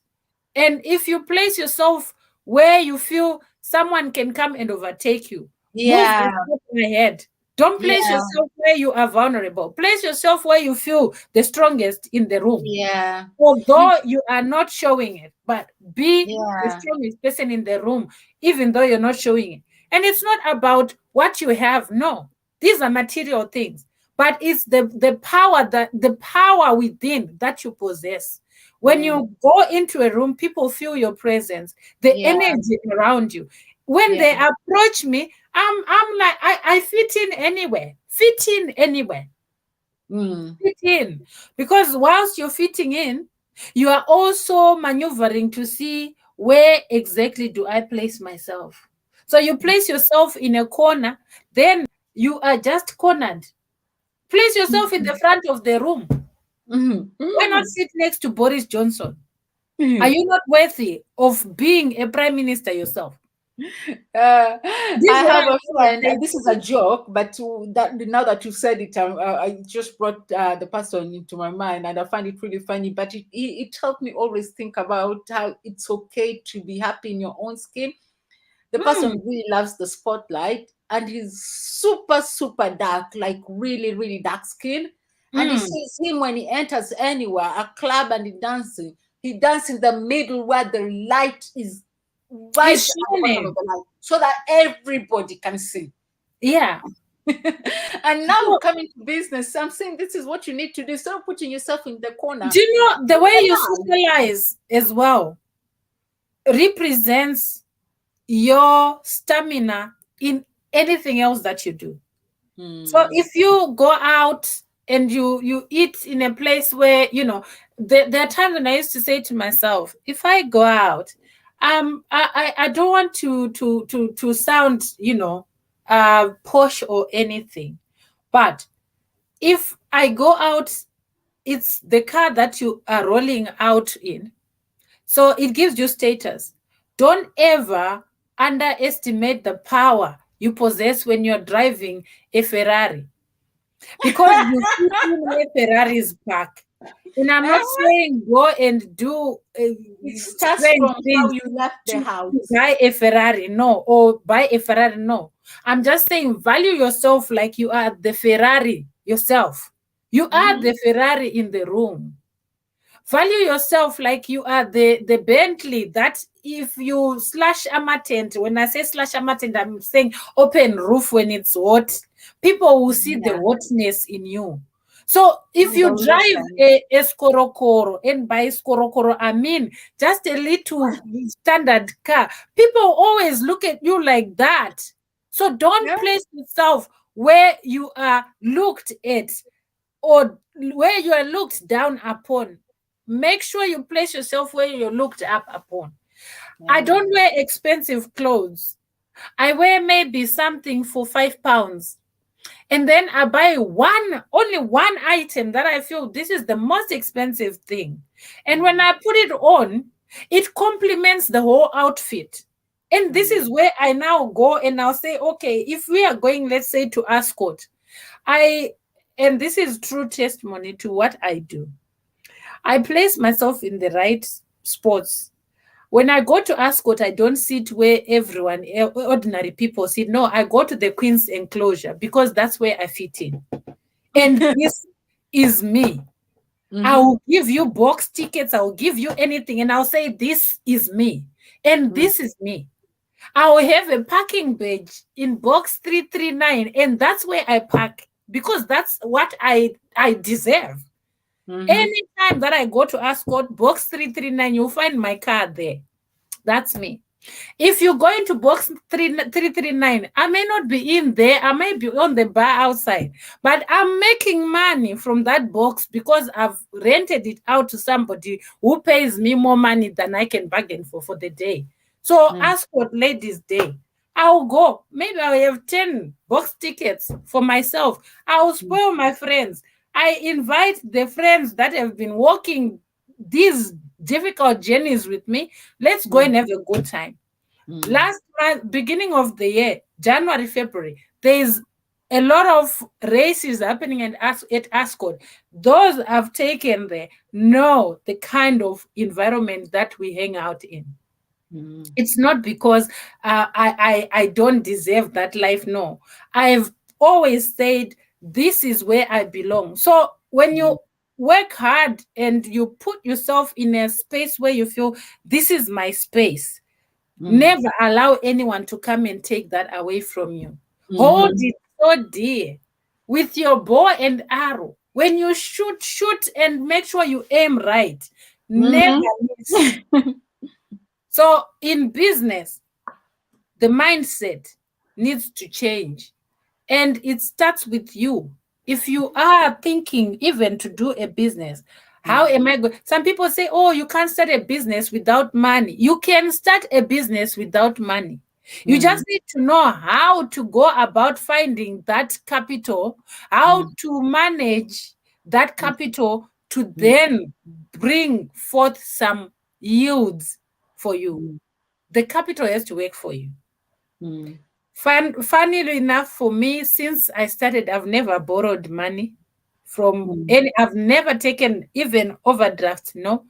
And if you place yourself where you feel someone can come and overtake you, move a Yeah. step ahead. Don't place Yeah. yourself where you are vulnerable. Place yourself where you feel the strongest in the room. Yeah. You, Although you are not showing it, but be the yeah. strongest person in the room, even though you're not showing it. And it's not about what you have. No, these are material things, but it's the power within that you possess. When Mm. you go into a room, people feel your presence, the Yeah. energy around you. When Yeah. they approach me, I'm like, I fit in anywhere, fit in anywhere. Mm. Fit in. Because whilst you're fitting in, you are also maneuvering to see where exactly do I place myself. So you place yourself in a corner, then you are just cornered. Place yourself in the front of the room. Mhm. Why not Mhm. sit next to Boris Johnson? Are Mhm. you not worthy of being a prime minister yourself? Uh, This is I what have I a always friend. say This to is a people. joke, but that now that you said it, I just brought the person into my mind, and I find it really funny. But it helped me always think about how it's okay to be happy in your own skin. The Hmm, person really loves the spotlight, and he's super super dark, like really really dark skin. And he hmm. sees him when he enters anywhere, a club, and he dances in the middle where the light is right It's at the bottom of shining. the light, so that everybody can see. Yeah. And now So, coming to business, I'm saying this is what you need to do. Stop putting yourself in the corner. do you know the Look way you around. socialize as well represents your stamina in anything else that you do? So Hmm. if you go out and you eat in a place where there are times when I used to say to myself, if I go out, I don't want to sound posh or anything, but if I go out, it's the car that you are rolling out in, so it gives you status. Don't ever underestimate the power you possess when you're driving a Ferrari, because you fit in where Ferraris park. And I'm not saying go and do It starts strange from how things you left the to house. buy a Ferrari, no, or buy a Ferrari, no. I'm just saying value yourself like you are the Ferrari yourself. You are Mhm. the Ferrari in the room. Value yourself like you are the Bentley that if you slash a tent, when I say slash a tent, I'm saying open roof when it's hot, people will see the Yeah, hotness in you. So if and you they'll drive listen. a skorokoro, and by skorokoro I mean just a little standard car, people always look at you like that. So don't Yeah. place yourself where you are looked at or where you are looked down upon. Make sure you place yourself where you're looked up upon. I Yeah. don't wear expensive clothes. I wear maybe something for £5. And then I buy only one item that I feel this is the most expensive thing. And when Mm, I put it on, it complements the whole outfit. And this mm, is where I now go and I'll say, okay, if we are going, let's say, to Ascot, I, and this is true testimony to what I do. I place myself in the right spots. When I go to Ascot, I don't sit where everyone, ordinary people sit. No, I go to the Queen's enclosure because that's where I fit in. And this is me. I mhm, will give you box tickets, I will give you anything, and I'll say, this is me. And mm, this is me. I will have a parking badge in box 339, and that's where I park because that's what I deserve. mhm, Anytime that I go to Ascot, box 339, you'll find my car there. That's me. If you go into box 339, I may not be in there, I may be on the bar outside, but I'm making money from that box because I've rented it out to somebody who pays me more money than I can bargain for the day. So mm, ask what ladies' day. I'll go. Maybe I'll have 10 box tickets for myself. I'll mm, spoil my friends. I invite the friends that have been walking these difficult journeys with me. Let's go mm, and have a good time. mm, Last month, beginning of the year, January, February, there's a lot of races happening at Ascot. Those I've taken there know the kind of environment that we hang out in. mm, It's not because I don't deserve that life. No, I've always said this is where I belong. So when mm, you work hard and you put yourself in a space where you feel this is my space, mm, never allow anyone to come and take that away from you. Hold mhm, it so dear with your bow and arrow. When you shoot, shoot and make sure you aim right. Never mhm, miss. So in business, the mindset needs to change. And it starts with you. if you are thinking even to do a business, how Mm, am I going? Some people say, oh, you can't start a business without money. You can start a business without money. You just mm, need to know how to go about finding that capital, how mm, to manage that mm, capital to mm, then bring forth some yields for you. mm, The capital has to work for you. mm, Funnily enough, for me, since I started, I've never borrowed money from mm. any. I've never taken even overdraft. No,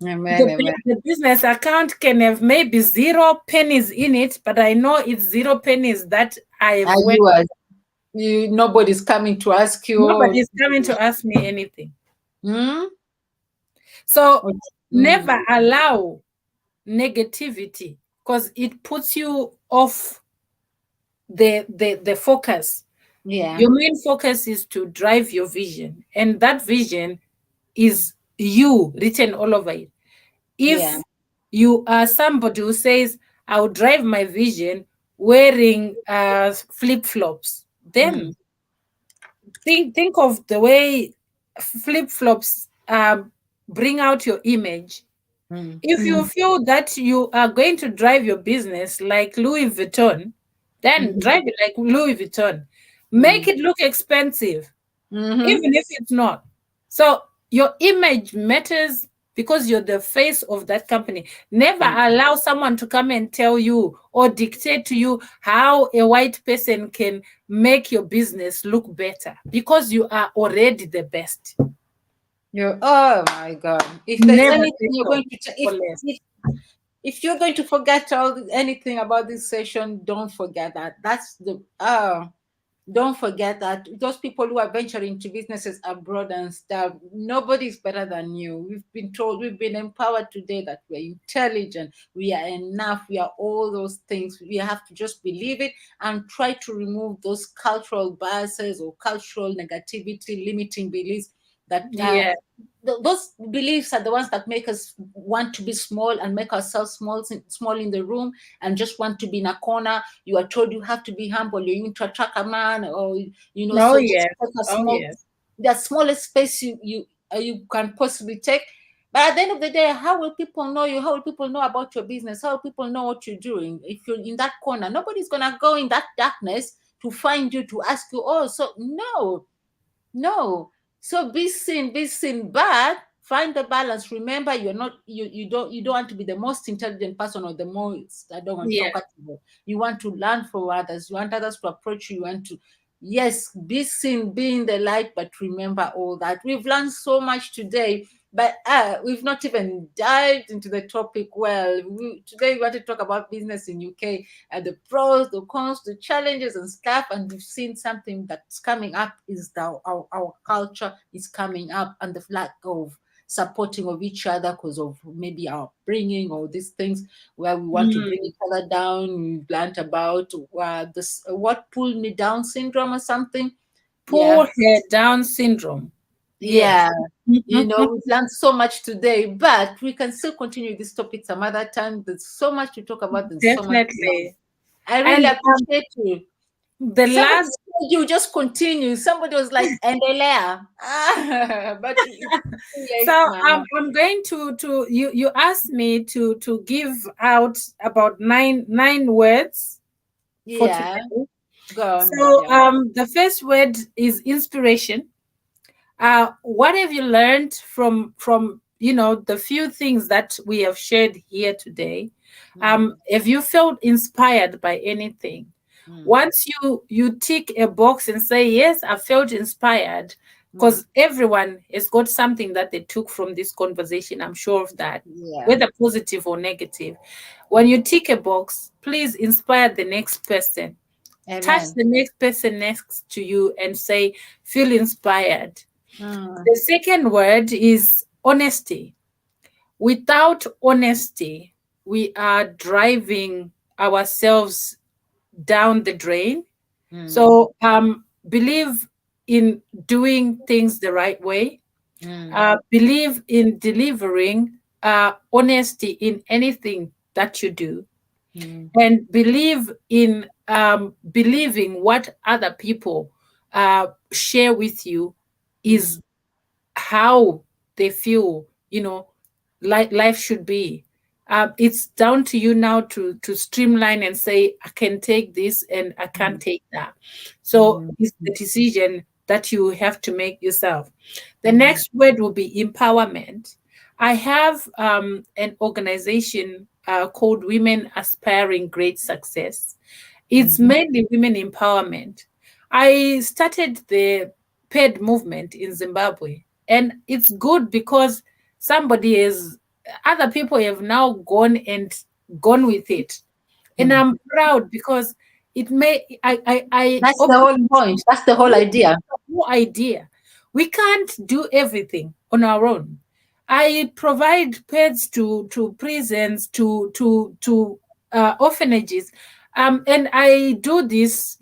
Amen, amen. the business account can have maybe 0 pennies in it, but I know it's 0 pennies that I have Are worked. you as you? Nobody's coming to ask you. Oh, Nobody's coming to ask me anything. hmm? So Oh, mm, never allow negativity because it puts you off the focus. yeah, Your main focus is to drive your vision, and that vision is you written all over it. yeah. If you are somebody who says, I'll drive my vision wearing flip flops, Mm, then think of the way flip flops bring out your image. mm, If you mm, feel that you are going to drive your business like Louis Vuitton, then mhm, drive it like Louis Vuitton. Make mm, it look expensive, mhm, even if it's not. So your image matters because you're the face of that company. Never mm. allow someone to come and tell you or dictate to you how a white person can make your business look better because you are already the best. Oh my God! If there's Never anything you're settle going to, for less. if you're going to forget anything about this session, don't forget that. That's the don't forget that those people who are venturing into businesses abroad and stuff, nobody's better than you. We've been told, we've been empowered today that we're intelligent, we are enough, we are all those things. We have to just believe it and try to remove those cultural biases or cultural negativity, limiting beliefs that Yeah. those beliefs are the ones that make us want to be small and make ourselves small in the room and just want to be in a corner. You are told you have to be humble, you're going to attract a man, or Oh so just yes. take a Oh small, yes. the smallest space you can possibly take. But at the end of the day, how will people know you? How will people know about your business? How will people know what you're doing if you're in that corner? Nobody's gonna go in that darkness to find you, to ask you. Oh, so no, no. So be seen, but find the balance. Remember, you're not you don't want to be the most intelligent person or the most, I don't want, Yeah. talkative. You want to learn from others. You want others to approach you. You want to, yes, be seen, be in the light, but remember all that. We've learned so much today, but we've not even dived into the topic well. Today we want to talk about business in UK and the pros, the cons, the challenges and stuff. And we've seen something that's coming up is that our culture is coming up, and the lack of supporting of each other because of maybe our bringing or these things where we want to bring Mm. each other down. We've learned about this what pulled me down syndrome or something. Poor Yeah, head Down syndrome. Yes. yeah. We've learned so much today, but we can still continue this topic some other time. There's so much to talk about. There's so much to learn. Definitely. I really And appreciate you. the Somebody last, said you just continue. Somebody was like, endelea. But it's too late so now. I'm going to you asked me to give out about nine words for Yeah, today. go on, So Nadia. the first word is inspiration. What have you learned from the few things that we have shared here today? Mm, Have you felt inspired by anything? mm, Once you tick a box and say yes, I felt inspired, mm. because everyone has got something that they took from this conversation. I'm sure of that, Yeah. whether positive or negative. When you tick a box, please inspire the next person. Touch Amen. the next person next to you and say, feel inspired. Mm, The second word is honesty. Without honesty, we are driving ourselves down the drain. mm, So believe in doing things the right way. mm, Believe in delivering honesty in anything that you do, mm, and believe in believing what other people share with you is Mm, how they feel, life should be. It's down to you now to streamline and say, I can take this and I can't mm, take that. So mm, it's the decision that you have to make yourself. The mm, next word will be empowerment. I have an organization called Women Aspiring Great Success. It's mhm, mainly women empowerment. I started the paid movement in Zimbabwe, and it's good because somebody is other people have now gone with it, and mm. I'm proud because it may I That's the opened whole point. That's the whole idea. no idea. We can't do everything on our own. I provide pets to prisons, to orphanages, and I do this,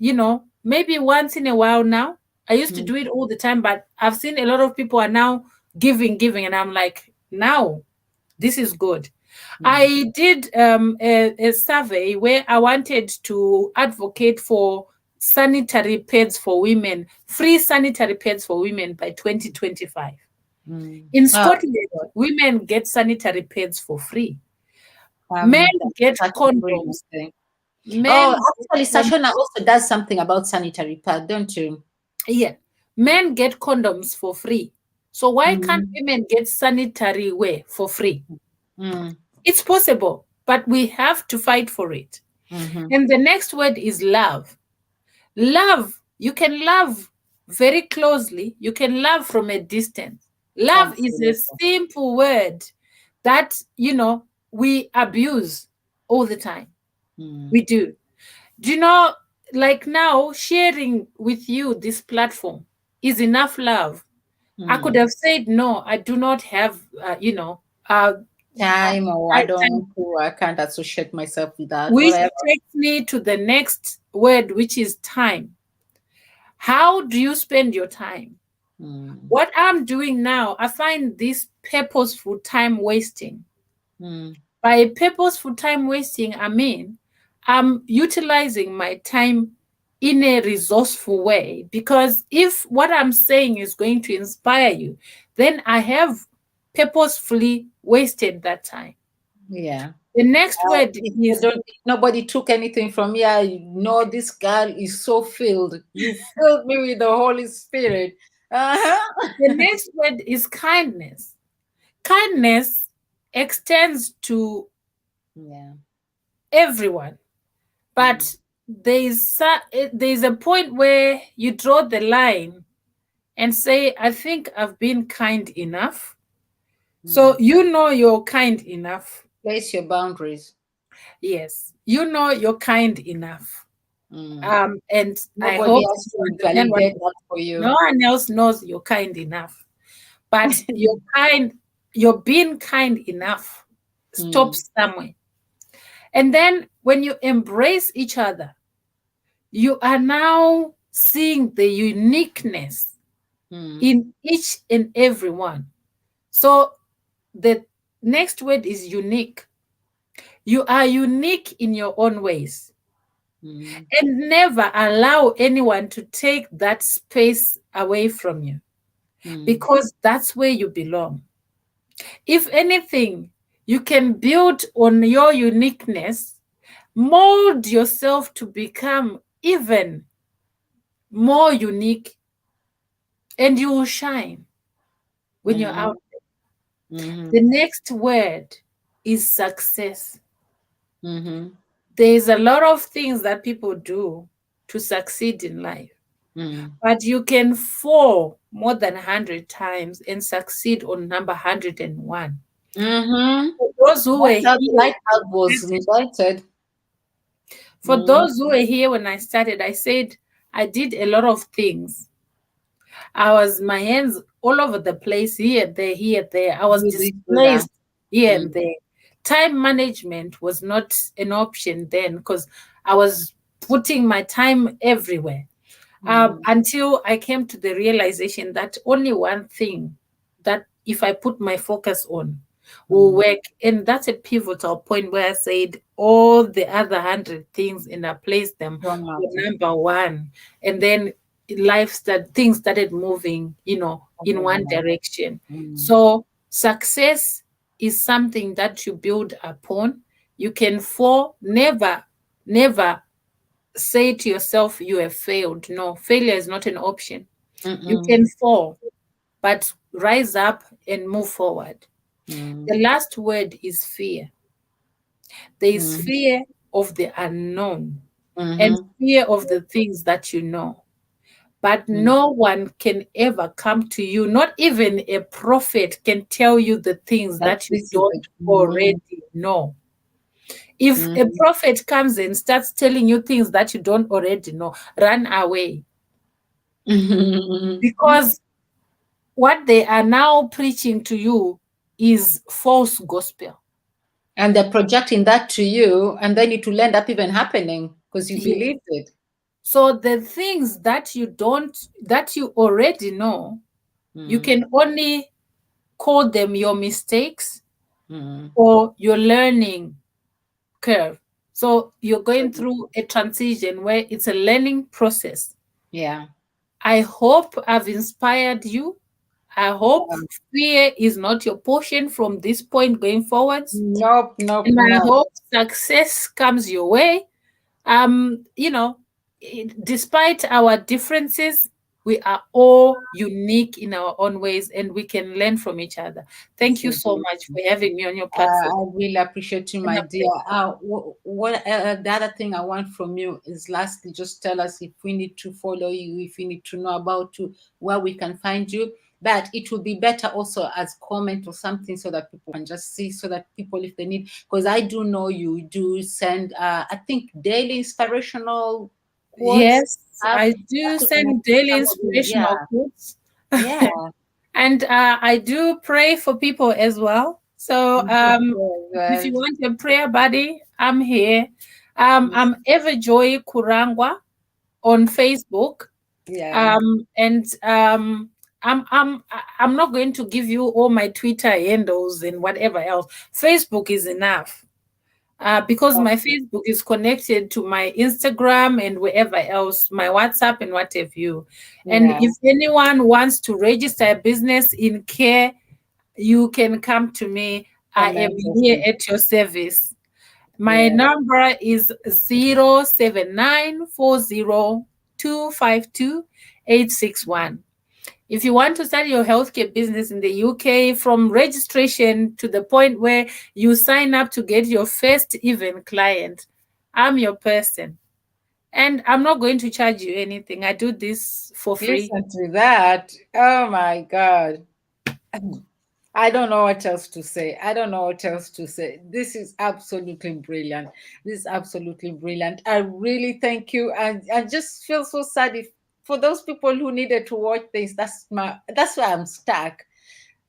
maybe once in a while now. I used to Mm, do it all the time, but I've seen a lot of people are now giving, and I'm like, now this is good. mm, I did a survey where I wanted to advocate for sanitary pads for women, free sanitary pads for women by 2025. mm. In Oh, Scotland, God. women get sanitary pads for free. Men get That's a really condoms. nice thing. Oh, Men get actually, con- Sashona also does something about sanitary pad, don't you? yeah, men get condoms for free. So why can't Mm, women get sanitary wear for free? mm, It's possible, but we have to fight for it. mm-hmm. And the next word is love. Love, you can love very closely, you can love from a distance. Love is a Absolutely. simple word that, we abuse all the time. Mm, We do. Do you know, like now, sharing with you this platform is enough love. I could mm. have said, no, I do not have, uh, Time, or I don't time. want to, I can't associate myself with that, Which whatever. takes me to the next word, which is time. How do you spend your time? Mm, What I'm doing now, I find this purposeful time wasting. mm, By purposeful time wasting, I mean I'm utilizing my time in a resourceful way because if what I'm saying is going to inspire you, then I have purposefully wasted that time. yeah. The next word is If nobody took anything from me, I know this girl is so filled. You filled me with the Holy Spirit. the Uh-huh. next word is kindness. Kindness extends to Yeah. everyone, Mm, but there's a point where you draw the line and say, I think I've been kind enough. So mm. you're kind enough. Place your boundaries. Yes, you're kind enough. Mm. And I Nobody hope has you to understand what validate that for no you. one else knows you're kind enough. But you're being kind enough Mm, stops somewhere. And then when you embrace each other, you are now seeing the uniqueness mm, in each and every one. So the next word is unique. You are unique in your own ways. mm, And never allow anyone to take that space away from you mm, because that's where you belong. If anything, you can build on your uniqueness, mold yourself to become even more unique, and you will shine when you're mm, out. mm, The next word is success. mm, There's a lot of things that people do to succeed in life, mm. but you can fall more than 100 times and succeed on number 101. Mm-hmm. For those who were That's how the here, light bulb was invented. for Mm, those who were here when I started, I said I did a lot of things. I was my hands all over the place, here, there. I was do this, do that. displaced here Mm, and there. Time management was not an option then because I was putting my time everywhere. mm, Until I came to the realization that only one thing that if I put my focus on will mm. work. And that's a pivotal point where I said all the other 100 things and I placed them Don't on matter. number one. And then things started moving, in one Overnight. direction. Mm. So success is something that you build upon. You can fall. Never say to yourself you have failed. No, failure is not an option. You Mm-mm. can fall, but rise up and move forward. The Mm. last word is fear. There is Mm. fear of the unknown and Mm-hmm. fear of the things that you know. But Mm. no one can ever come to you, not even a prophet can tell you the things That that you this is don't the mm. already know. If a Mm-hmm. prophet comes and starts telling you things that you don't already know, run away, because what they are now preaching to you is false gospel. And they're projecting that to you, and then it will end up even happening because you Yes. believed it. So the things that you already know, you Mm. can only call them your mistakes Mm. or your learning curve. So you're going through a transition where it's a learning process. Yeah. I hope I've inspired you. I hope Yeah. fear is not your portion from this point going forwards. Nope, nope, And I nope. hope success comes your way. Despite our differences, we are all unique in our own ways and we can learn from each other. Thank you so much Absolutely. for having me on your platform. I really appreciate you, It's been my a dear. pleasure. The other thing I want from you is lastly, just tell us if we need to follow you, if we need to know about you, where we can find you. But it would be better also as comment or something so that people can just see, so that people, if they need, because I do know you do send, I think, daily inspirational quotes. Yes, Have I that do could be send daily some of the, yeah, inspirational quotes. yeah. And I do pray for people as well. So if Well, you want a prayer buddy, I'm here. I'm Everjoy Kurangwa on Facebook. yeah, And I'm not going to give you all my Twitter handles and whatever else. Facebook is enough. Because my okay, Facebook is connected to my Instagram and wherever else, my WhatsApp and what have you. And yeah. if anyone wants to register a business in care, you can come to me. I am here Amazing. at your service. My Yeah. number is 07940252861. If you want to start your healthcare business in the UK, from registration to the point where you sign up to get your first even client, I'm your person. And I'm not going to charge you anything. I do this for free. Listen to that. Oh my God. I don't know what else to say. I don't know what else to say. This is absolutely brilliant. This is absolutely brilliant. I really thank you. And I just feel so sad if for those people who needed to watch this. That's why I'm stuck.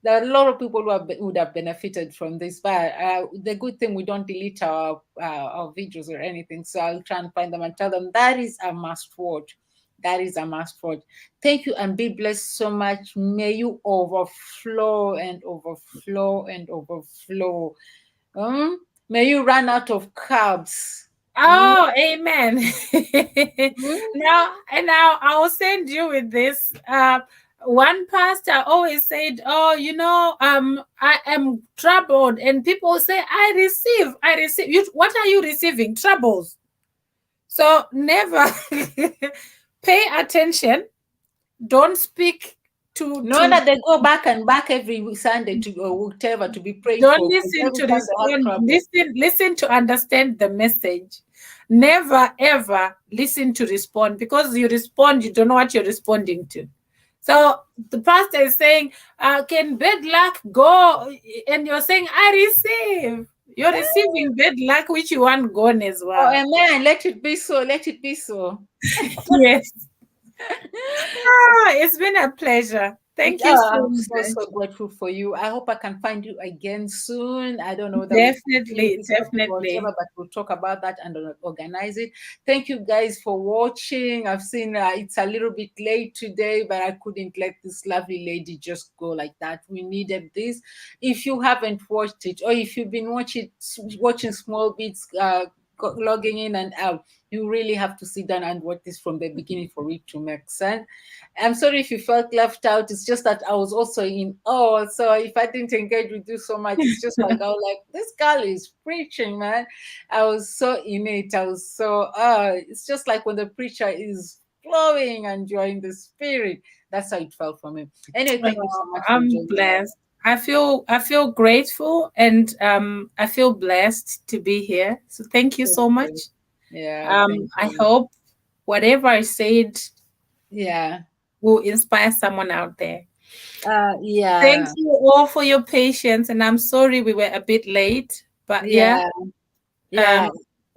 There are a lot of people would have benefited from this, but the good thing, we don't delete our videos or anything, so I'll try and find them and tell them that is a must watch. That is a must watch. Thank you and be blessed so much. May you overflow and overflow and overflow. May you run out of carbs. Mm, Oh, amen. mm. now I'll send you with this. One pastor always said, "Oh, I am troubled," and people say, I receive." What are you receiving? Troubles. So never pay attention. Don't speak Know to that they go back and back every Sunday to or whatever to be prayed don't for, because listen every to time they have respond. trouble. Listen to understand the message. Never ever listen to respond, because you respond, you don't know what you're responding to. So the pastor is saying, can bad luck go? And you're saying, I receive. You're receiving bad luck, which you want gone as Oh, well. amen. Let it be so. Let it be so. Yes. It's been a pleasure. Thank you so I'm so, much. so grateful for you. I hope I can find you again soon. I don't know whether we continue Definitely, this topic or definitely. whatever, but we'll talk about that and organize it. Thank you guys for watching. I've seen it's a little bit late today, but I couldn't let this lovely lady just go like that. We needed this. If you haven't watched it, or if you've been watching small bits, logging in and out. You really have to sit down and watch this from the beginning for it to make sense. I'm sorry if you felt left out. It's just that I was also in awe. So if I didn't engage with you so much, it's just like I was like, this girl is preaching, man. I was so in it. I was so it's just like when the preacher is flowing and you're in the spirit. That's how it felt for me. Anyway, thank you so Oh, much for I'm joining us. blessed. I feel grateful and I feel blessed to be here. So thank you Thank so much. you. Yeah, thank I you. hope whatever I said Yeah. will inspire someone out there. Thank Yeah. you all for your patience, and I'm sorry we were a bit late, but yeah, Yeah. um, Yeah.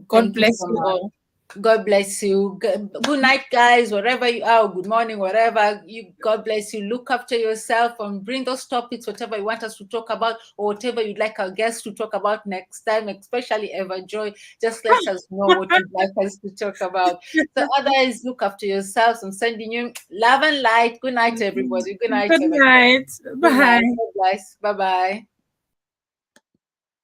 God Thank you bless so you much. all. God bless you. Good night, guys. Wherever you are, good morning, wherever you. God bless you. Look after yourself and bring those topics, whatever you want us to talk about, or whatever you'd like our guests to talk about next time, especially Everjoy. Just let us know what you'd like us to talk about. So, others, look after yourselves. I'm sending you love and light. Good night, everybody. Good night, Good Everjoy. night. Good night. Bye. God bless. Bye bye.